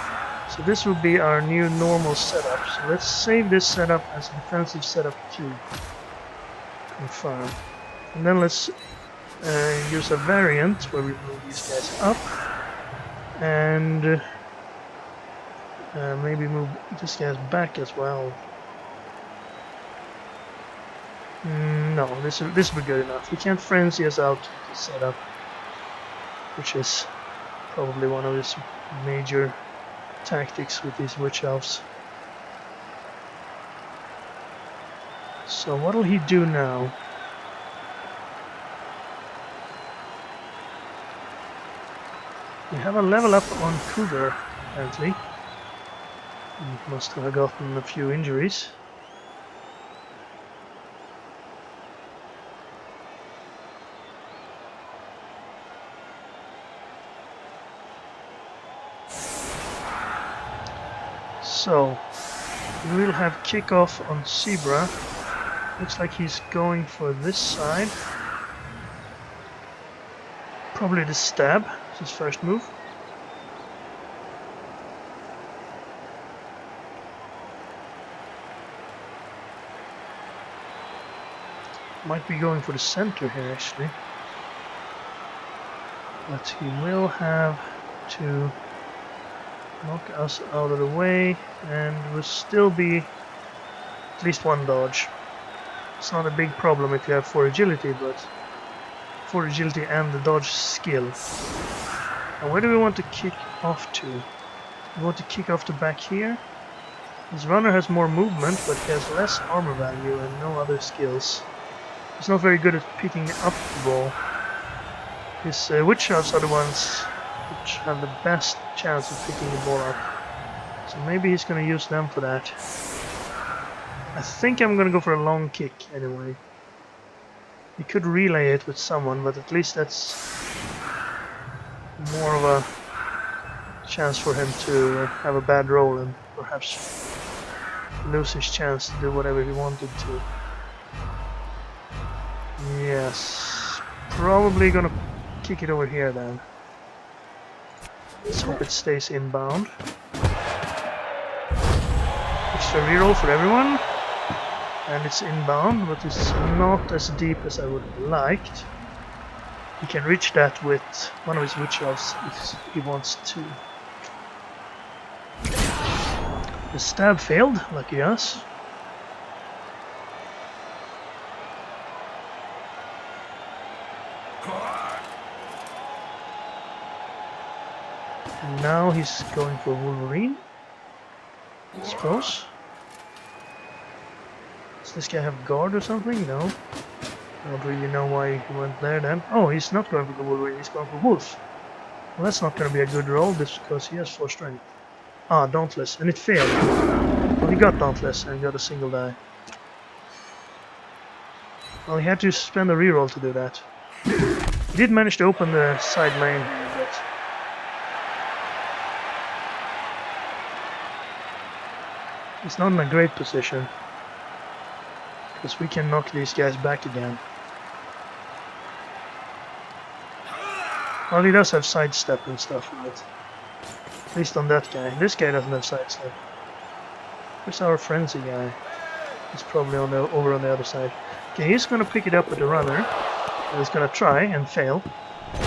So this will be our new normal setup. So let's save this setup as a defensive setup 2. Confirm. And then let's use a variant where we move these guys up. And maybe move this guy's back as well. No, this will be good enough. He can't frenzy us out the setup, which is probably one of his major tactics with these witch elves. So what'll he do now? We have a level up on Cougar, apparently. He must have gotten a few injuries. So, we will have kickoff on Zebra. Looks like he's going for this side. Probably the stab, it's his first move. Might be going for the center here actually. But he will have to knock us out of the way, and will still be at least one dodge. It's not a big problem if you have 4 agility, but 4 agility and the dodge skill. And where do we want to kick off to? We want to kick off to back here. His runner has more movement, but he has less armor value and no other skills. He's not very good at picking up the ball. His witch elves are the ones which have the best chance of picking the ball up. So maybe he's going to use them for that. I think I'm going to go for a long kick anyway. He could relay it with someone, but at least that's more of a chance for him to have a bad roll and perhaps lose his chance to do whatever he wanted to. Yes, probably gonna kick it over here then. Let's hope it stays inbound. Extra reroll for everyone. And it's inbound, but it's not as deep as I would have liked. He can reach that with one of his witch elves if he wants to. The stab failed, lucky us. And now he's going for Wolverine, I suppose. Does this guy have guard or something? No. I don't really know why he went there then. Oh, he's not going for the Wolverine, he's going for Wolf. Well, that's not going to be a good roll, just because he has 4 strength. Ah, Dauntless, and it failed. Well, he got Dauntless and got a single die. Well, he had to spend a reroll to do that. He did manage to open the side lane here, but he's not in a great position, because we can knock these guys back again. Well, he does have sidestep and stuff, right? At least on that guy. This guy doesn't have sidestep. Where's our frenzy guy? He's probably on the, over on the other side. Okay, he's gonna pick it up with the runner. And he's gonna try and fail.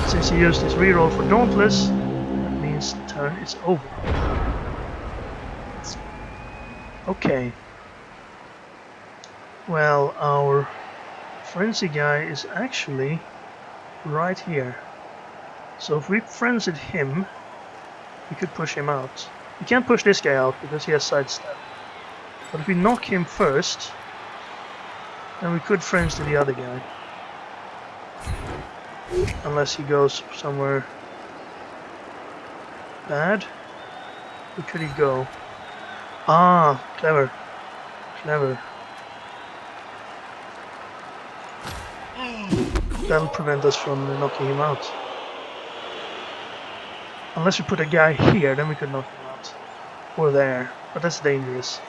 Since he used his reroll for Dauntless, that means the turn is over. Okay. Well, our frenzy guy is actually right here. So if we frenzied him, we could push him out. We can't push this guy out because he has sidestep. But if we knock him first, then we could frenzy the other guy. Unless he goes somewhere bad. Where could he go? Ah, clever. Clever. That'll prevent us from knocking him out. Unless we put a guy here, then we could knock him out. Or there. But that's dangerous.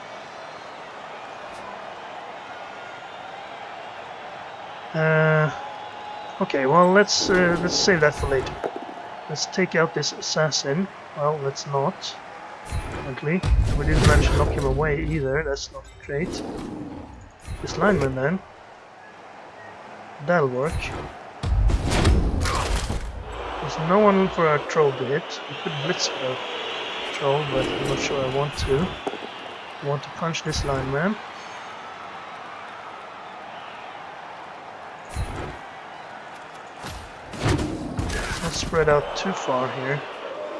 Okay, well let's save that for later. Let's take out this assassin. Well, let's not. Apparently. We didn't manage to knock him away either, that's not great. This lineman then. That'll work. There's no one for our troll to hit. We could blitz with our troll, but I'm not sure I want to. I want to punch this lineman. Let's not spread out too far here.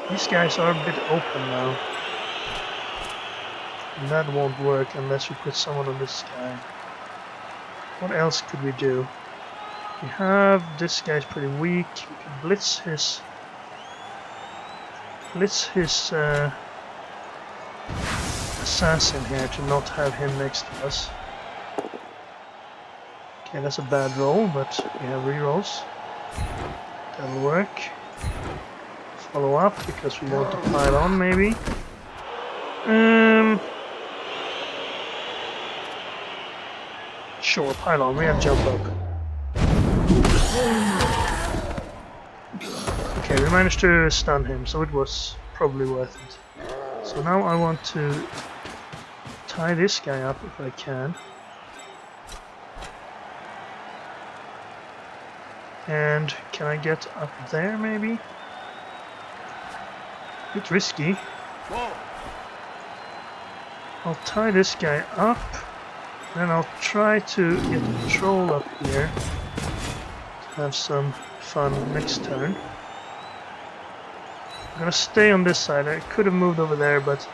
These guys are a bit open now. And that won't work unless we put someone on this guy. What else could we do? We have this guy's pretty weak. We can blitz his assassin here to not have him next to us. Okay, that's a bad roll, but we have rerolls. That'll work. Follow up because we want to pile on maybe. Sure, pile on. We have jump up. Okay, we managed to stun him, so it was probably worth it. So now I want to tie this guy up if I can. And can I get up there maybe? A bit risky. I'll tie this guy up. Then I'll try to get a troll up here to have some fun next turn. I'm gonna stay on this side. I could have moved over there, but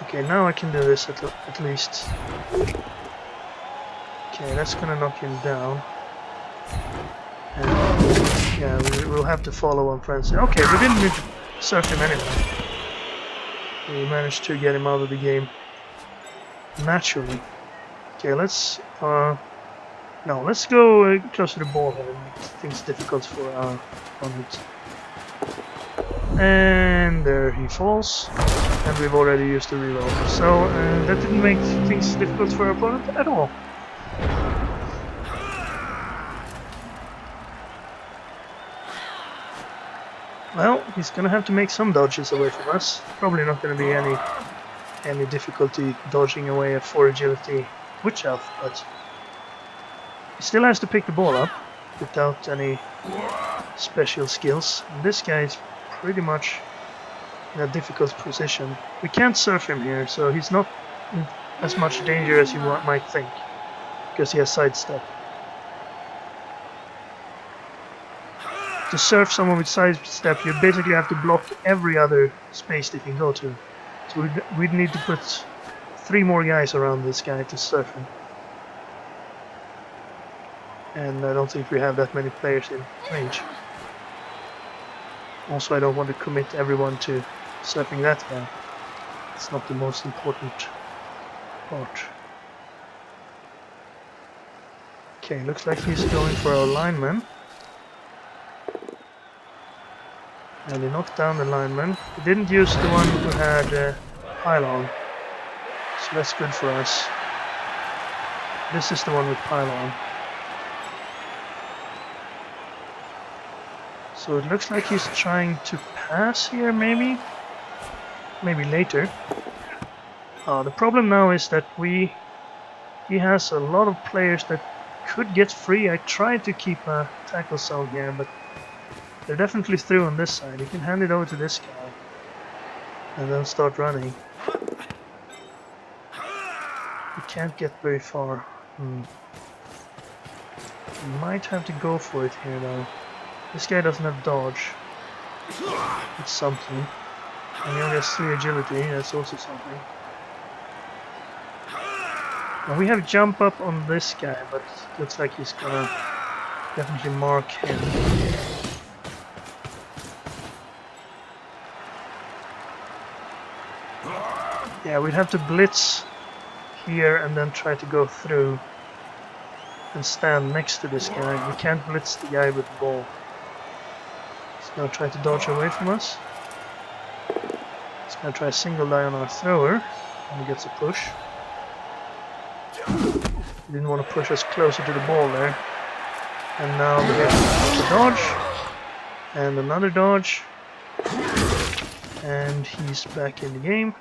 okay, now I can do this at least. Okay, that's gonna knock him down. And yeah, we'll have to follow on frenzy. Okay, we didn't need to surf him anyway. We managed to get him out of the game naturally. Okay, let's go close to the ball here and make things difficult for our opponent. And there he falls, and we've already used the reroll. So that didn't make things difficult for our opponent at all. Well, he's gonna have to make some dodges away from us. Probably not gonna be any difficulty dodging away a 4 agility witch elf, but he still has to pick the ball up without any special skills. And this guy is pretty much in a difficult position. We can't surf him here, so he's not in as much danger as you might think, because he has sidestep. To surf someone with sidestep, you basically have to block every other space they can go to. So we'd need to put 3 more guys around this guy to surf him. And I don't think we have that many players in range. Also, I don't want to commit everyone to surfing that guy. It's not the most important part. Okay, looks like he's going for our lineman. And he knocked down the lineman. He didn't use the one who had pylon. So that's good for us. This is the one with pylon. So it looks like he's trying to pass here, maybe? Maybe later. The problem now is that he has a lot of players that could get free. I tried to keep a tackle zone here, but they're definitely through on this side. You can hand it over to this guy and then start running. You can't get very far. You might have to go for it here though. This guy doesn't have dodge. It's something. And he only has 3 agility, that's also something. Now we have jump up on this guy, but it looks like he's gonna definitely mark him. Yeah, we'd have to blitz here and then try to go through and stand next to this guy. We can't blitz the guy with the ball. He's gonna try to dodge away from us. He's gonna try a single die on our thrower and he gets a push. He didn't want to push us closer to the ball there. And now we have a dodge and another dodge. And he's back in the game.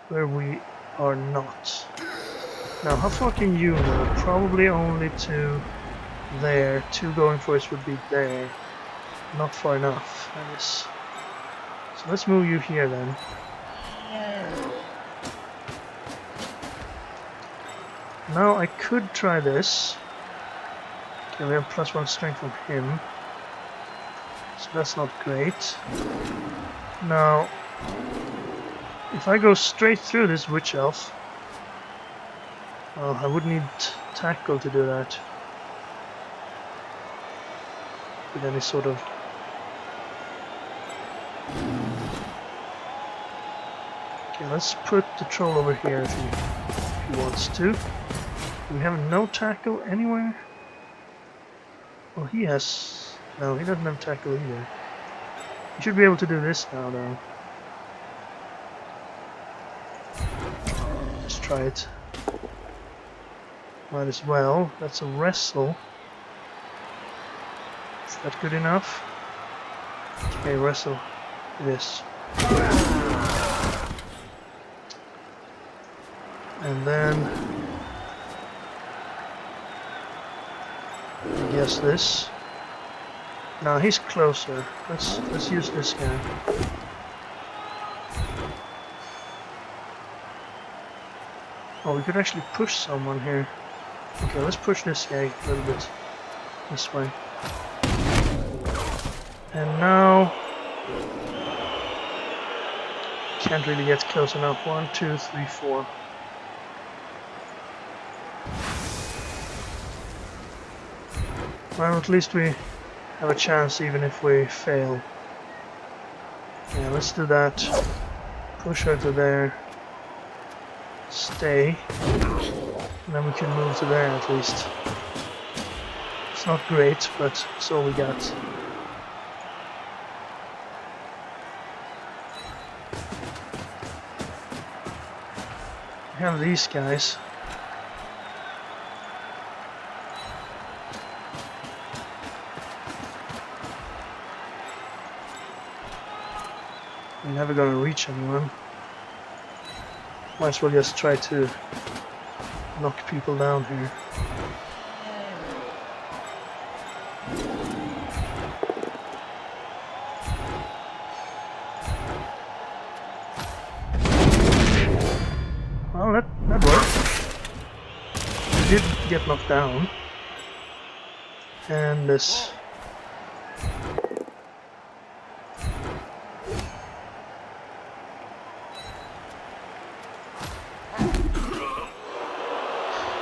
Where we are not. Now, how far can you move? Probably only to there. 2 going for us would be there. not far enough, I guess. So let's move you here then. Now I could try this. Okay, we have +1 strength from him. So that's not great. Now, if I go straight through this witch elf, well, I would need tackle to do that. With any sort of... Okay, let's put the troll over here if he wants to. We have no tackle anywhere? Well, he has... No, he doesn't have tackle either. He should be able to do this now, though. Let's try it. Might as well. That's a wrestle. Is that good enough? Okay, wrestle. It is. And then... I guess this. Now he's closer. Let's use this guy. Oh, we could actually push someone here. Okay, let's push this guy a little bit this way. And now can't really get close enough. 1, 2, 3, 4. Well, at least we have a chance even if we fail. Yeah, let's do that. Push her to there. Stay. And then we can move to there at least. It's not great, but it's all we got. We have these guys. We're never gonna reach anyone. Might as well just try to knock people down here. Well, that worked. I did get knocked down. And this.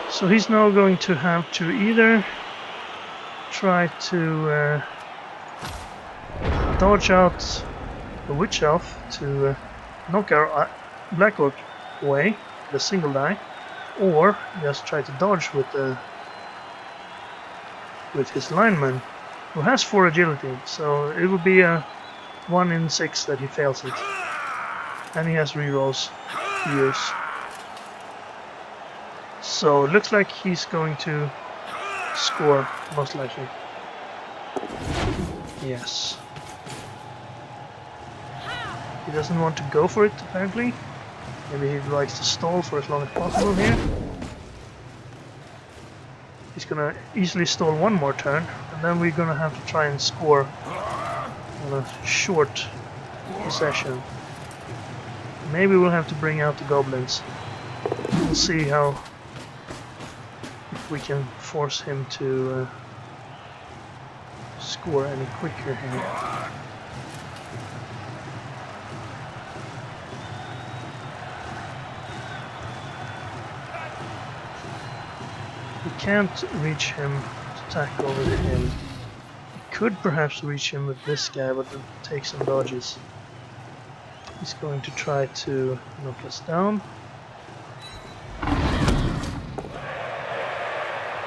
So he's now going to have to either try to dodge out the witch elf to knock our black orc away, the single die, or just try to dodge with his lineman, who has 4 agility. So it will be a 1 in 6 that he fails it, and he has rerolls to use. So it looks like he's going to score, most likely. Yes. He doesn't want to go for it, apparently. Maybe he likes to stall for as long as possible here. He's gonna easily stall 1 more turn, and then we're gonna have to try and score on a short session. Maybe we'll have to bring out the goblins. We'll see how... if we can force him to score any quicker here. We can't reach him to tackle with him. We could perhaps reach him with this guy, but it takes some dodges. He's going to try to knock us down.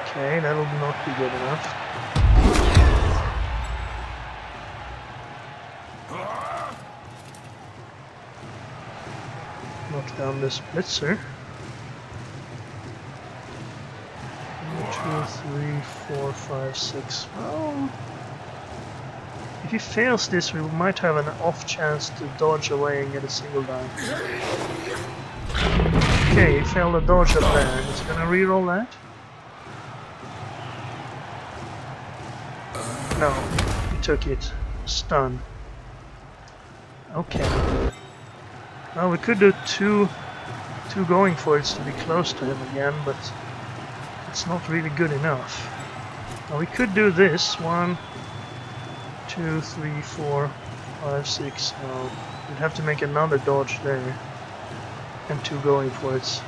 Okay, that'll not be good enough. Knock down this blitzer. 1, 2, 3, 4, 5, 6. Well, if he fails this, we might have an off chance to dodge away and get a single die. Okay, he failed a dodge up there. He's gonna reroll that. No, he took it. stun. Okay. Well, we could do two going for it to be close to him again, but it's not really good enough. Now we could do this. 1, 2, 3, 4, 5, 6. No, we'd have to make another dodge there, and 2 going for it.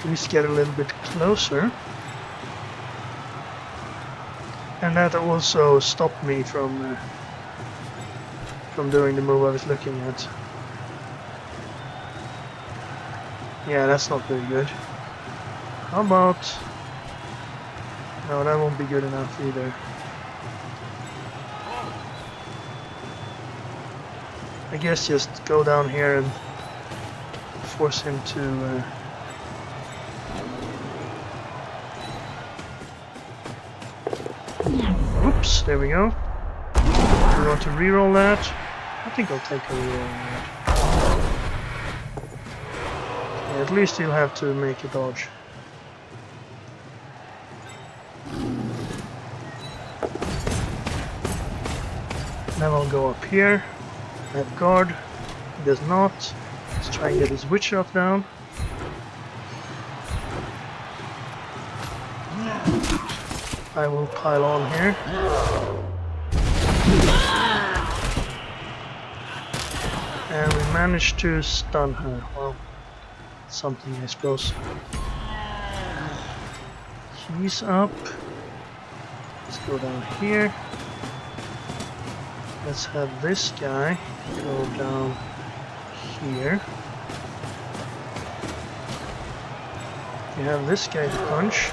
At least get a little bit closer. And that also stopped me from doing the move I was looking at. Yeah, that's not very good. How about... No, that won't be good enough either. I guess just go down here and force him to... Oops, there we go. We want to reroll that. I think I'll take a reroll on that. Yeah, at least he'll have to make a dodge. Now I'll go up here. I have guard. He does not. Let's try and get his witch shot down. I will pile on here. And we managed to stun her. Well, something I suppose. He's up. Let's go down here. Let's have this guy go down here. We have this guy to punch.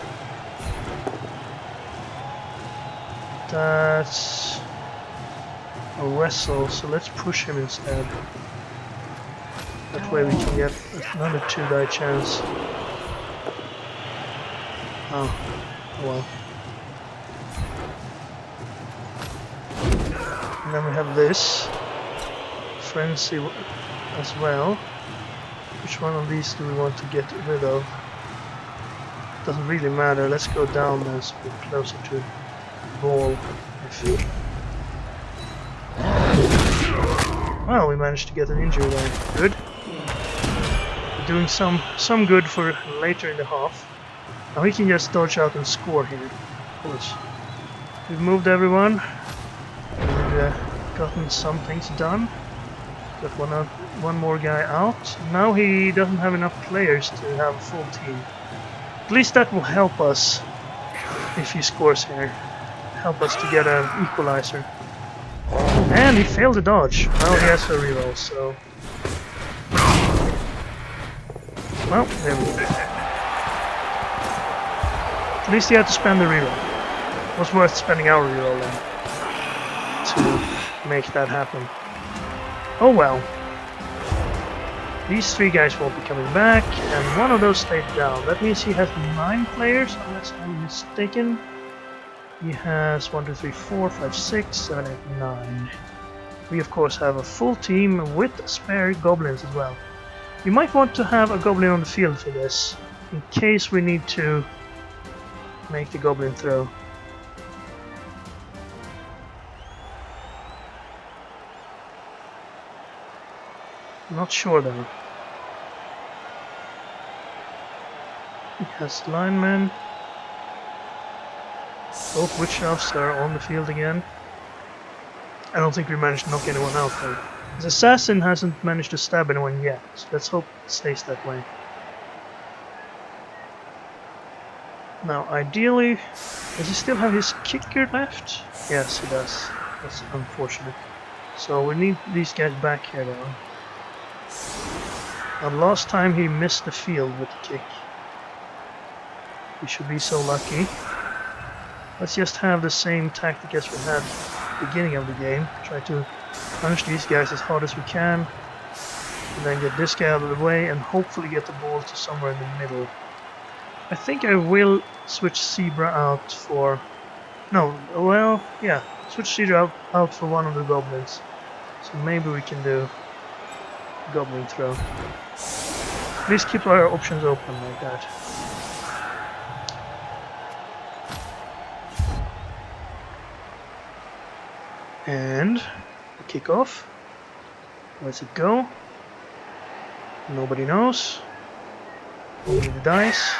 That's a wrestle, so let's push him instead. That way we can get another 2-die chance. Oh well. And then we have this frenzy as well. Which one of these do we want to get rid of? Doesn't really matter. Let's go down there so we're closer to ball, I think. Well, we managed to get an injury there. Good. We're doing some good for later in the half. Now we can just dodge out and score here. Of course. We've moved everyone. We've gotten some things done. Got one more guy out. Now he doesn't have enough players to have a full team. At least that will help us if he scores here. Help us to get an equalizer. And he failed to dodge. Well, he has a reroll, so... Well, there we go. At least he had to spend the reroll. It was worth spending our reroll then to make that happen. Oh well. These 3 guys won't be coming back, and one of those stayed down. That means he has 9 players, unless I'm mistaken. He has 1, 2, 3, 4, 5, 6, 7, 8, 9. We of course have a full team with spare goblins as well. You might want to have a goblin on the field for this, in case we need to make the goblin throw. I'm not sure though. He has linemen. Both witch elves are on the field again. I don't think we managed to knock anyone out though. His assassin hasn't managed to stab anyone yet, so let's hope it stays that way. Now ideally, does he still have his kicker left? Yes, he does. That's unfortunate. So we need these guys back here though. Now last time he missed the field with the kick. We should be so lucky. Let's just have the same tactic as we had at the beginning of the game. Try to punch these guys as hard as we can. And then get this guy out of the way and hopefully get the ball to somewhere in the middle. I think I will switch Zebra out for... No, well, yeah. Switch Zebra out for one of the goblins. So maybe we can do goblin throw. At least keep our options open like that. And kick off. Where's it go? Nobody knows. Only the dice.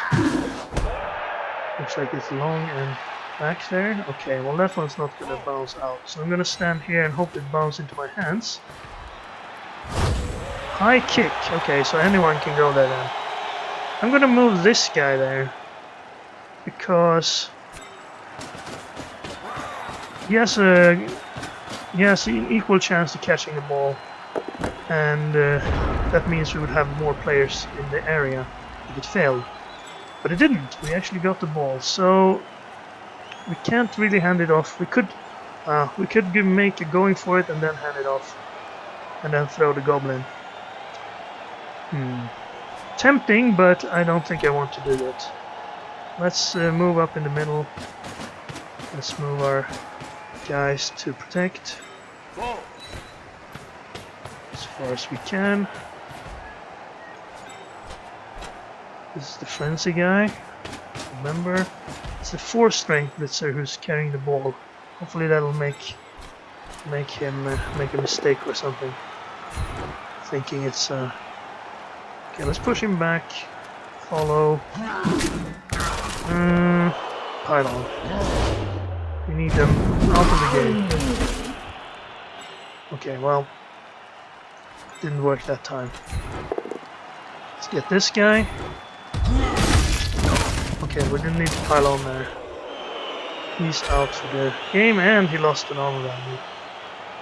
Looks like it's long and back there. Okay, well that one's not gonna bounce out. So I'm gonna stand here and hope it bounces into my hands. High kick. Okay, so anyone can go there then. I'm gonna move this guy there. Because he has an equal chance of catching the ball. And that means we would have more players in the area if it failed. But it didn't. We actually got the ball. So we can't really hand it off. We could make a going for it and then hand it off. And then throw the goblin. Tempting, but I don't think I want to do that. Let's move up in the middle. Let's move our guys to protect. As far as we can. This is the frenzy guy. Remember, it's the 4 strength blitzer who's carrying the ball. Hopefully that'll make him make a mistake or something. Thinking it's okay. Let's push him back. Follow. Pylon. We need them out of the game. Okay, well, didn't work that time. Let's get this guy. Okay, we didn't need to pile on there. He's out for the game and he lost an honor value.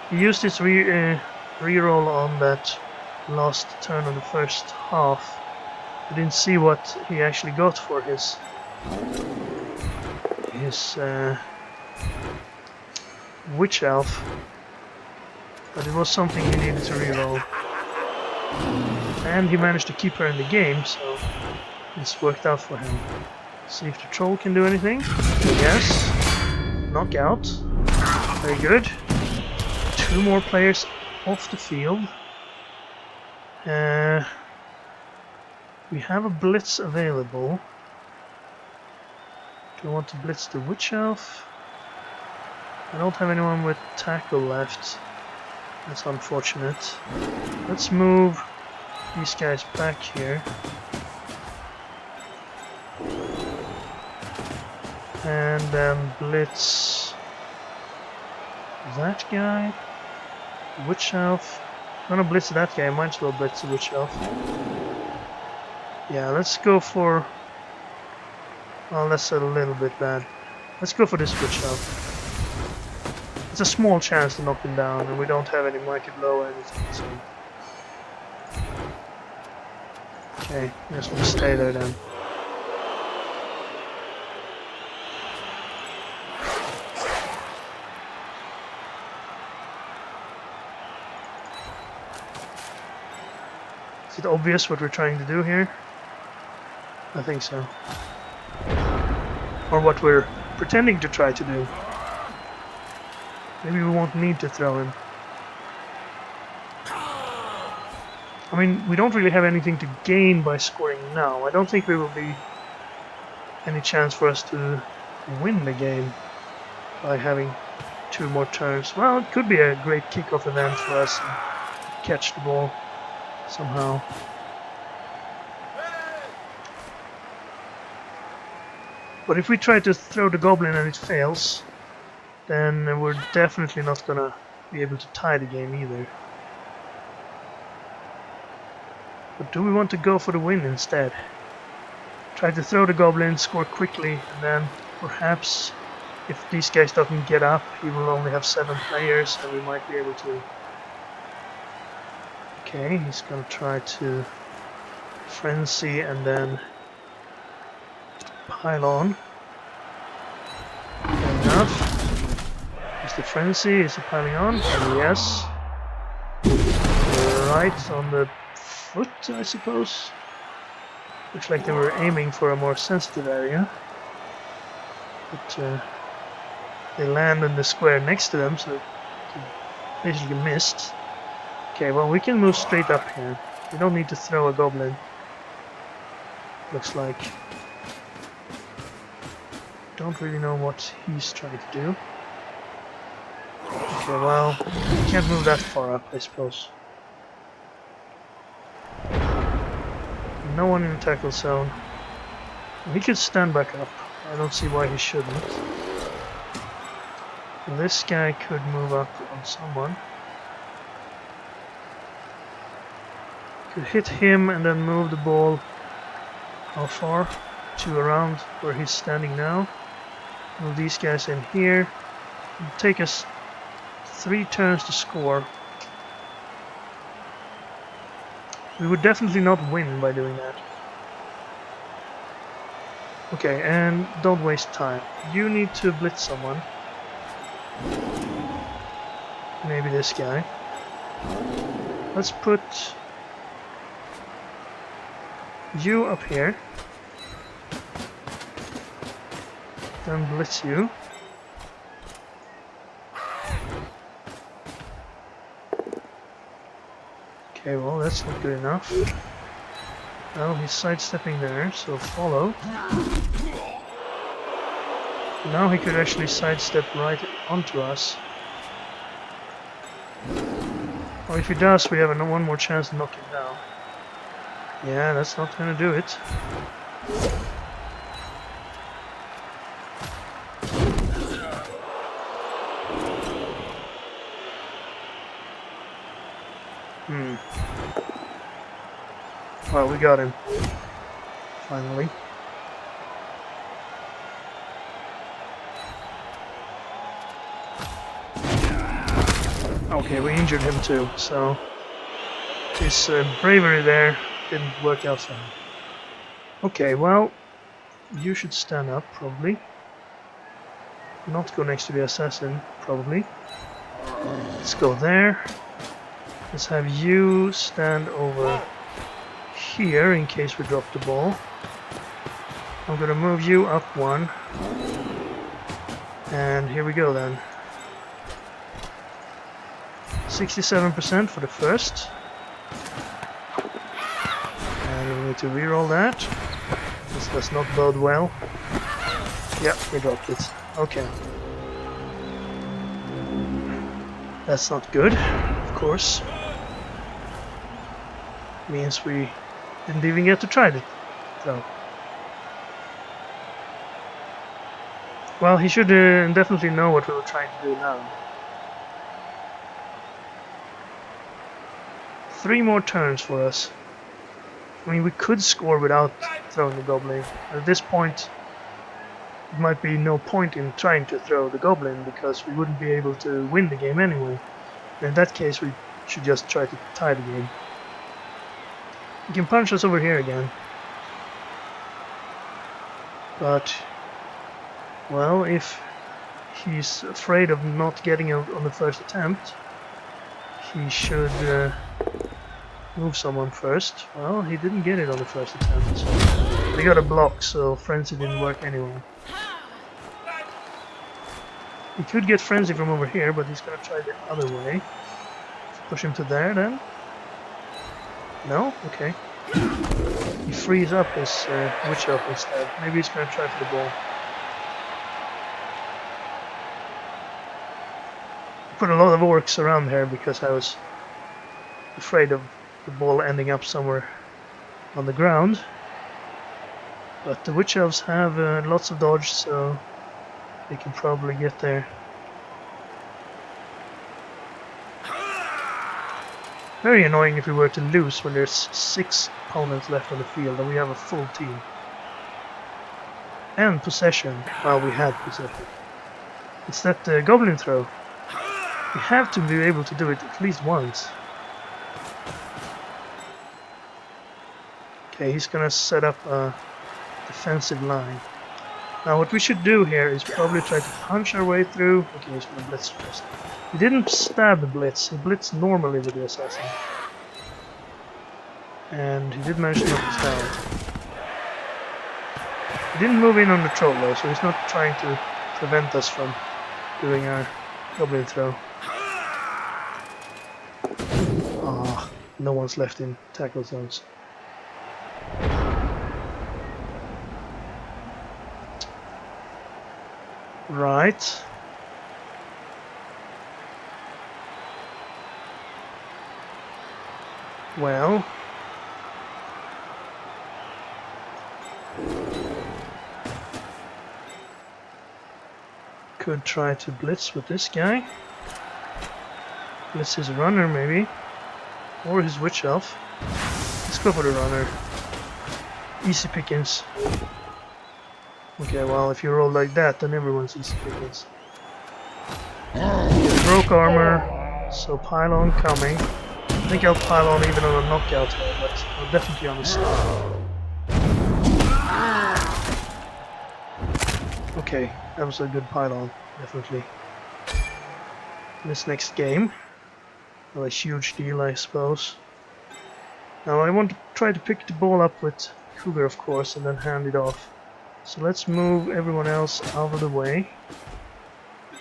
He used his reroll on that last turn of the first half. I didn't see what he actually got for his witch elf, but it was something he needed to reroll. And he managed to keep her in the game, so this worked out for him. See if the troll can do anything. Yes. Knockout. Very good. 2 more players off the field. We have a blitz available. Do I want to blitz the witch elf? I don't have anyone with tackle left. That's unfortunate. Let's move these guys back here. And then blitz that guy. Witch elf. I'm gonna blitz that guy. I might as well blitz the witch elf. Yeah, let's go for... Oh, that's a little bit bad. Let's go for this witch elf. It's a small chance to knock him down, and we don't have any mighty blow or anything, so... Okay, I'm just gonna stay there then. Is it obvious what we're trying to do here? I think so. Or what we're pretending to try to do. Maybe we won't need to throw him. I mean, we don't really have anything to gain by scoring now. I don't think there will be any chance for us to win the game by having 2 more turns. Well, it could be a great kickoff event for us and catch the ball somehow. But if we try to throw the goblin and it fails, then we're definitely not gonna be able to tie the game either. But do we want to go for the win instead? Try to throw the goblin, score quickly, and then perhaps if these guys doesn't get up, he will only have 7 players and we might be able to... Okay, he's gonna try to frenzy and then pile on. Fair enough. Is the frenzy? Is he piling on? And yes. Right on the foot, I suppose. Looks like they were aiming for a more sensitive area. But they land in the square next to them, so it basically missed. Okay, well, we can move straight up here. We don't need to throw a goblin. Looks like. Don't really know what he's trying to do. Okay, well, we can't move that far up, I suppose. No one in the tackle zone. He could stand back up. I don't see why he shouldn't. And this guy could move up on someone. Could hit him and then move the ball. How far? To around where he's standing now. Move these guys in here. It'll take us 3 turns to score. We would definitely not win by doing that. Okay, and don't waste time. You need to blitz someone. Maybe this guy. Let's put you up here. Then blitz you. Okay, well, that's not good enough. Well, he's sidestepping there, so follow. Now he could actually sidestep right onto us. Or if he does, we have one more chance to knock him down. Yeah, that's not gonna do it. Well, we got him. Finally. Okay, we injured him too, so his bravery there didn't work out for him. Okay, well, you should stand up, probably. Not go next to the assassin, probably. Let's go there. Let's have you stand over here in case we drop the ball. I'm gonna move you up 1. And here we go then. 67% for the first. And we need to reroll that. This does not bode well. Yeah, we dropped it. Okay. That's not good, of course. Means we didn't even get to try it. So. Well, he should definitely know what we were trying to do now. 3 more turns for us. I mean, we could score without throwing the goblin. At this point, it might be no point in trying to throw the goblin because we wouldn't be able to win the game anyway. In that case, we should just try to tie the game. He can punch us over here again. But, well, if he's afraid of not getting out on the first attempt, he should move someone first. Well, he didn't get it on the first attempt. We got a block, so Frenzy didn't work anyway. He could get Frenzy from over here, but he's gonna try the other way. Push him to there then. No? Okay. He frees up his Witch Elf instead. Maybe he's gonna try for the ball. Put a lot of orcs around here because I was afraid of the ball ending up somewhere on the ground. But the Witch Elves have lots of dodge, so they can probably get there. Very annoying if we were to lose when there's 6 opponents left on the field and we have a full team. And possession. Well, we had possession. It's that goblin throw. We have to be able to do it at least once. Okay, he's gonna set up a defensive line. Now what we should do here is probably try to punch our way through. Okay, he's gonna blitz first. He didn't stab the blitz, he blitzed normally with the assassin. And he did manage to knock us down. He didn't move in on the troll though, so he's not trying to prevent us from doing our goblin throw. Ah, no one's left in tackle zones. Right. Well. Could try to blitz with this guy. Blitz his runner maybe. Or his witch elf. Let's go for the runner. Easy pickings. Okay, well if you roll like that then everyone's easy pickings. He broke armor, so pylon coming. I think I'll pylon even on a knockout here, but I'll definitely on the stun. Okay, that was a good pylon, definitely. This next game, well, a huge deal I suppose. Now I want to try to pick the ball up with Cougar of course and then hand it off. So let's move everyone else out of the way,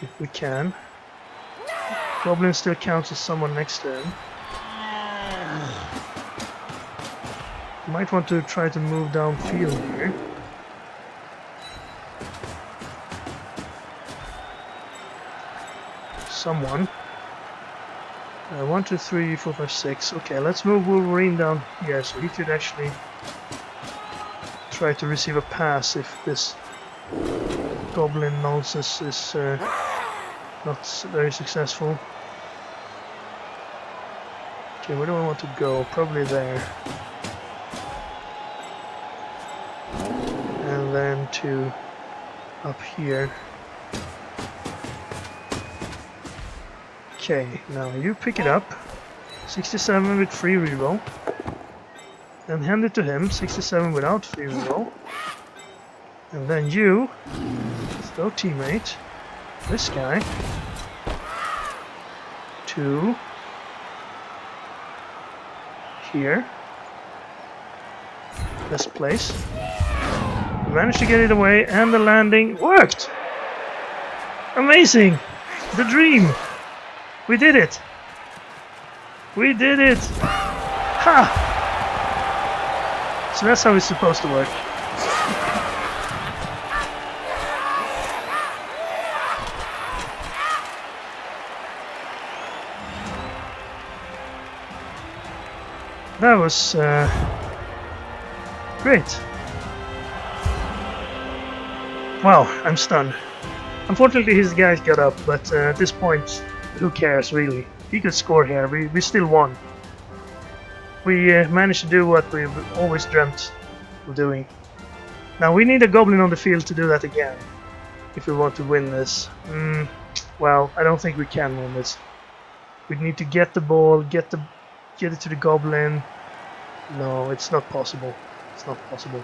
if we can. Goblin still counts as someone next to him. Might want to try to move downfield here. Someone. 1, 2, 3, 4, 5, 6. Okay, let's move Wolverine down here so he could actually try to receive a pass if this goblin nonsense is not very successful. Okay, where do I want to go? Probably there. And then to up here. Okay, now you pick it up. 67 with free reroll. Then hand it to him. 67 without free reroll. And then you throw teammate. This guy. To here. Best place. We managed to get it away and the landing worked! Amazing! The dream! We did it! We did it! Ha! So that's how it's supposed to work. That was great. Wow, I'm stunned. Unfortunately his guys got up, but at this point, who cares really? He could score here, we still won. We managed to do what we've always dreamt of doing. Now we need a goblin on the field to do that again, if we want to win this. Well, I don't think we can win this. We need to get the ball, get it to the goblin. No, it's not possible. It's not possible.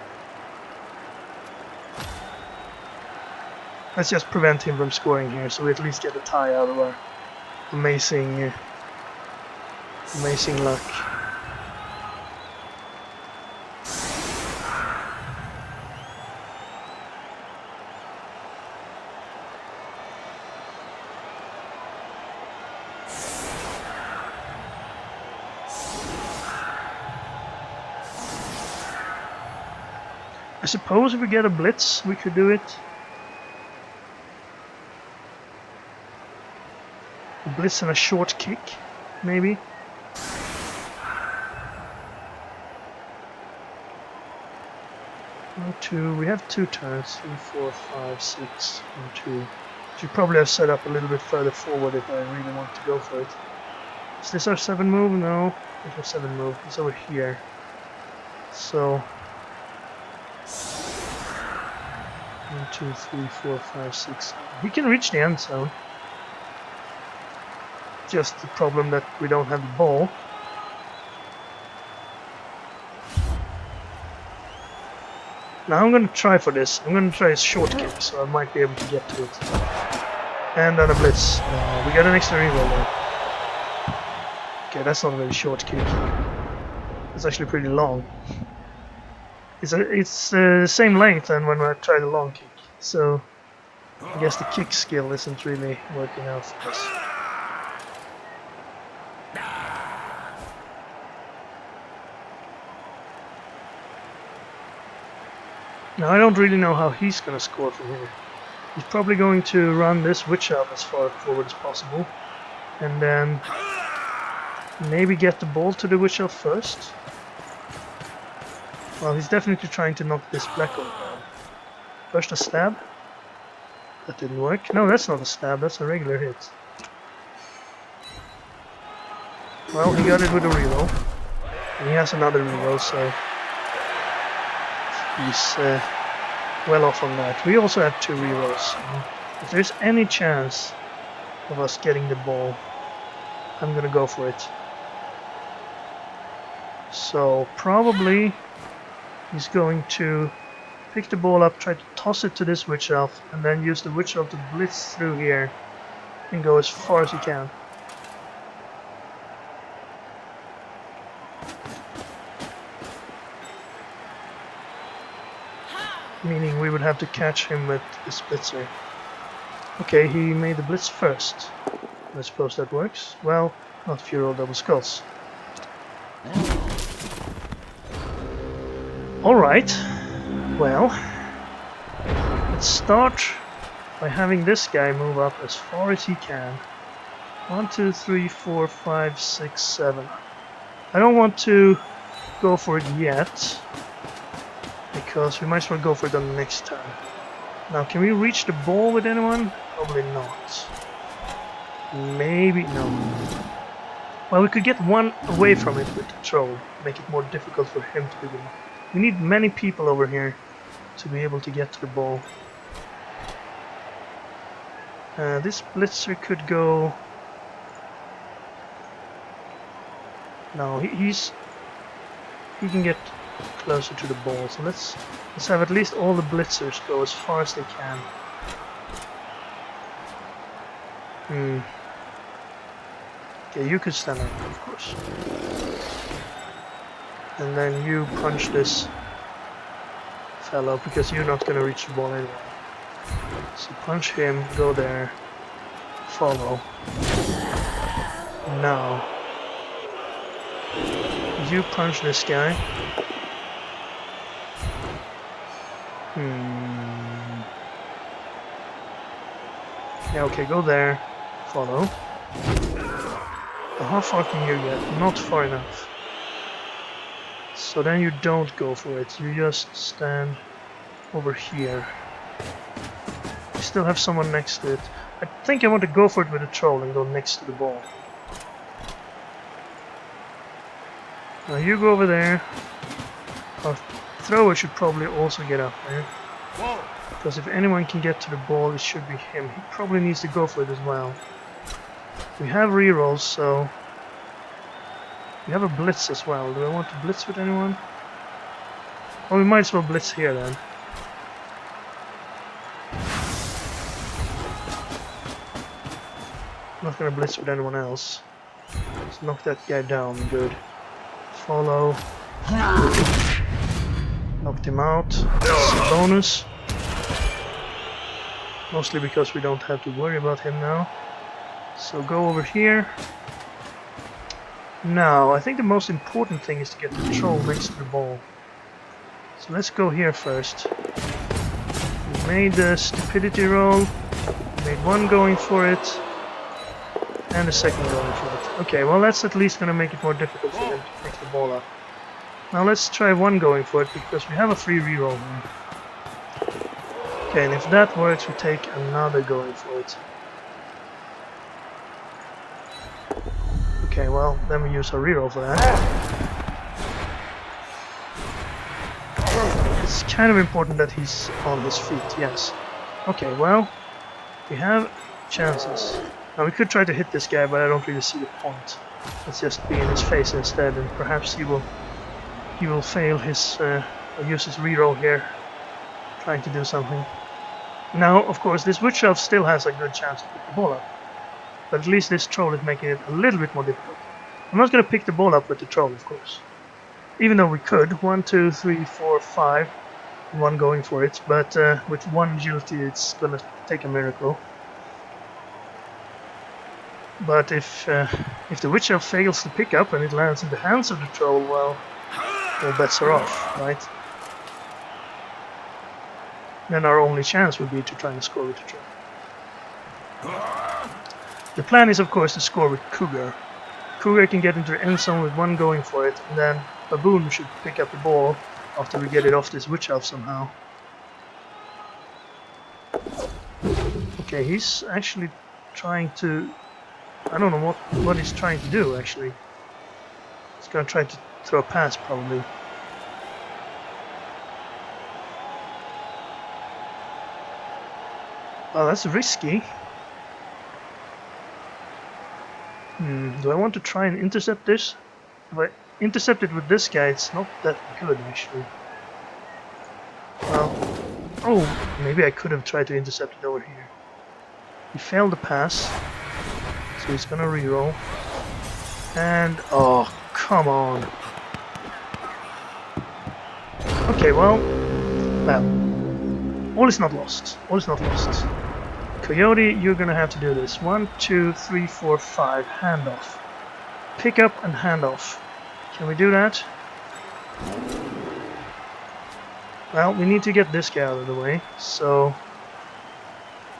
Let's just prevent him from scoring here, so we at least get a tie out of our amazing luck. I suppose if we get a blitz, we could do it. A blitz and a short kick, maybe. We have 2 turns. 3, 4, 5, 6, and 2. Should probably have set up a little bit further forward if I really want to go for it. Is this our 7 move? No, it's our 7 move. It's over here. So 1, 2, 3, 4, 5, 6. We can reach the end zone. Just the problem that we don't have the ball. Now I'm going to try for this. I'm going to try a short kick, so I might be able to get to it. And then a blitz. No, we got an extra reroll there. Okay, that's not a very short kick. It's actually pretty long. It's the same length than when I tried the long kick. So I guess the kick skill isn't really working out for us. Now I don't really know how he's gonna score from here. He's probably going to run this witch elf as far forward as possible, and then maybe get the ball to the witch elf first. Well, he's definitely trying to knock this black orc down. First a stab. That didn't work. No, that's not a stab, that's a regular hit. Well, he got it with a reroll. And he has another reroll, so he's well off on that. We also have 2 rerolls. So if there's any chance of us getting the ball, I'm gonna go for it. So probably he's going to pick the ball up, try to toss it to this witch elf, and then use the witch elf to blitz through here and go as far as he can. Meaning we would have to catch him with the blitzer. Okay, he made the blitz first. I suppose that works. Well, not if you roll double skulls. Alright, well, let's start by having this guy move up as far as he can. 1, 2, 3, 4, 5, 6, 7. I don't want to go for it yet, because we might as well go for it on the next turn. Now, can we reach the ball with anyone? Probably not. Maybe, no. Well, we could get one away from it with the troll, make it more difficult for him to begin. We need many people over here to be able to get to the ball. This blitzer could go... No, he can get closer to the ball, so let's have at least all the blitzers go as far as they can. Okay, you could stand up, of course. And then you punch this fellow, because you're not gonna reach the ball anyway. So punch him, go there, follow. Now you punch this guy. Yeah, okay, go there, follow. How far can you get? Not far enough. So then you don't go for it, you just stand over here. You still have someone next to it. I think I want to go for it with a troll and go next to the ball. Now you go over there. Our thrower should probably also get up there. Because if anyone can get to the ball, it should be him. He probably needs to go for it as well. We have rerolls, so... We have a blitz as well. Do I want to blitz with anyone? Oh, we might as well blitz here then. I'm not gonna blitz with anyone else. Let's knock that guy down, good. Follow. Knocked him out. That's a bonus. Mostly because we don't have to worry about him now. So go over here. Now, I think the most important thing is to get the troll next to the ball. So let's go here first. We made the stupidity roll. Made one going for it. And the second going for it. Okay, well that's at least gonna make it more difficult for them to pick the ball up. Now let's try one going for it, because we have a free reroll here. Okay, and if that works, we take another going for it. Okay, well, then we use our reroll for that. It's kind of important that he's on his feet, yes. Okay, well, we have chances. Now we could try to hit this guy, but I don't really see the point. Let's just be in his face instead, and perhaps he will fail his, or use his reroll here, trying to do something. Now, of course, this witch elf still has a good chance to pick the ball up. But at least this troll is making it a little bit more difficult. I'm not going to pick the ball up with the troll, of course. Even though we could, 1, 2, 3, 4, 5, one going for it, but with one agility it's gonna take a miracle. But if the witch elf fails to pick up and it lands in the hands of the troll, well, all bets are off, right? Then our only chance would be to try and score with the troll. The plan is of course to score with Cougar. Cougar can get into the end zone with one going for it, and then Baboon should pick up the ball after we get it off this witch elf somehow. Okay, he's actually trying to... I don't know what he's trying to do actually. He's gonna try to throw a pass probably. Oh, that's risky. Do I want to try and intercept this? If I intercept it with this guy, it's not that good actually. Well, oh, maybe I could have tried to intercept it over here. He failed the pass, so he's gonna reroll. And oh, come on. Okay, well, all is not lost. All is not lost. Coyote, you're gonna have to do this. 1, 2, 3, 4, 5. Handoff. Pick up and handoff. Can we do that? Well, we need to get this guy out of the way. So,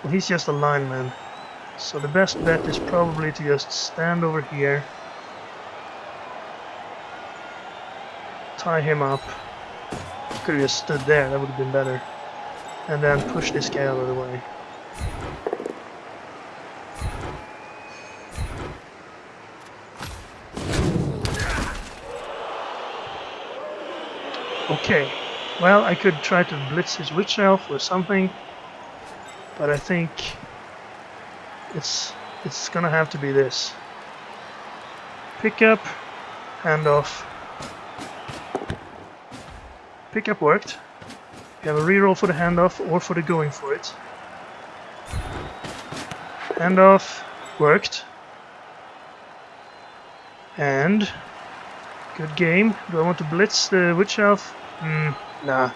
well, he's just a lineman. So the best bet is probably to just stand over here, tie him up. Could have just stood there. That would have been better. And then push this guy out of the way. Okay, well, I could try to blitz his witch elf or something, but I think it's gonna have to be this. Pick up, handoff. Pick up worked. You have a reroll for the handoff or for the going for it. Handoff worked. And good game. Do I want to blitz the witch elf? Nah.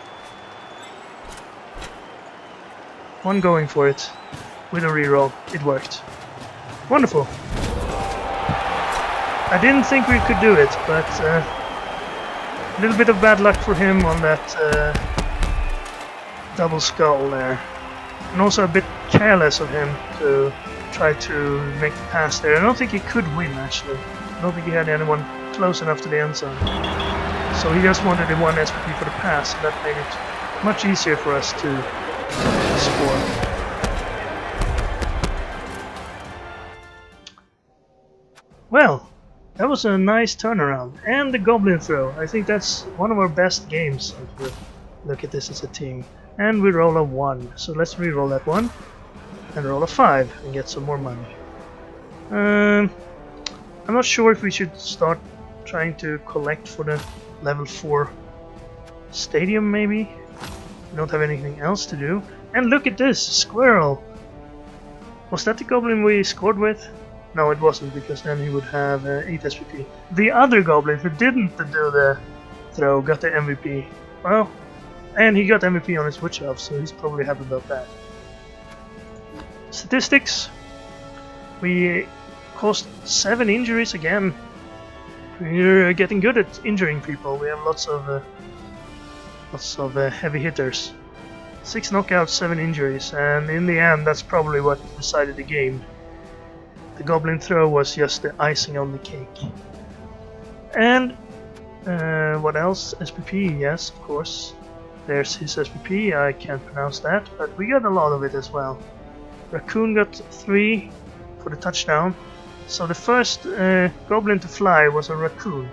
One going for it with a reroll. It worked. Wonderful. I didn't think we could do it, but a little bit of bad luck for him on that double skull there. And also a bit careless of him to try to make the pass there. I don't think he could win actually. I don't think he had anyone close enough to the end zone. So he just wanted the one SPP for the pass, and that made it much easier for us to score. Well, that was a nice turnaround. And the Goblin Throw. I think that's one of our best games if you look at this as a team. And we roll a 1. So let's re-roll that 1 and roll a 5 and get some more money. I'm not sure if we should start trying to collect for the level 4 stadium maybe. We don't have anything else to do. And look at this, squirrel! Was that the goblin we scored with? No, it wasn't, because then he would have 8 SPP. The other goblin who didn't do the throw got the MVP. Well, and he got MVP on his witch elf, so he's probably happy about that. Statistics. We caused 7 injuries again. We're getting good at injuring people. We have lots of heavy hitters. 6 knockouts, 7 injuries, and in the end that's probably what decided the game. The Goblin Throw was just the icing on the cake. And what else? SPP, yes, of course. There's his SPP, I can't pronounce that, but we got a lot of it as well. Raccoon got 3 for the touchdown. So the first goblin to fly was a raccoon.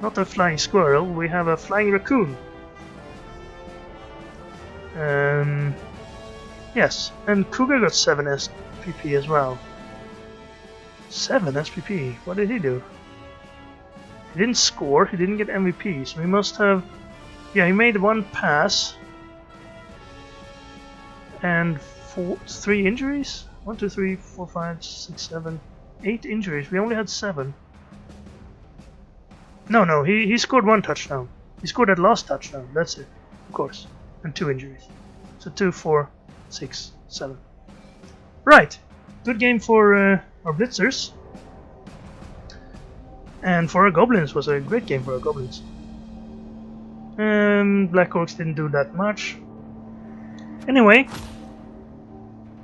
Not a flying squirrel, we have a flying raccoon. Yes, and Cougar got 7 SPP as well. 7 SPP, what did he do? He didn't score, he didn't get MVP, so he must have... Yeah, he made 1 pass. And 3 injuries? 1, 2, 3, 4, 5, 6, 7, 8 injuries. We only had 7. No, he scored 1 touchdown. He scored that last touchdown, that's it, of course. And 2 injuries. So 2, 4, 6, 7. Right, good game for our Blitzers. And for our Goblins was a great game for our Goblins. Black Orcs didn't do that much. Anyway,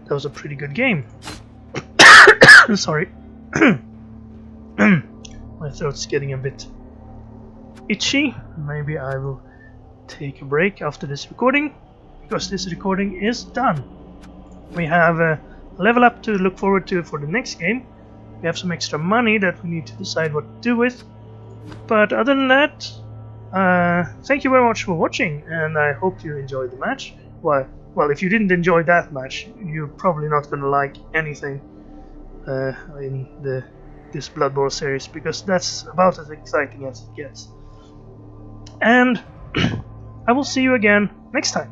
that was a pretty good game. Sorry. My throat's getting a bit itchy. Maybe I will take a break after this recording, because this recording is done. We have a level up to look forward to for the next game. We have some extra money that we need to decide what to do with. But other than that, thank you very much for watching, and I hope you enjoyed the match. Well, if you didn't enjoy that match, you're probably not going to like anything in this Blood Bowl series, because that's about as exciting as it gets. And I will see you again next time.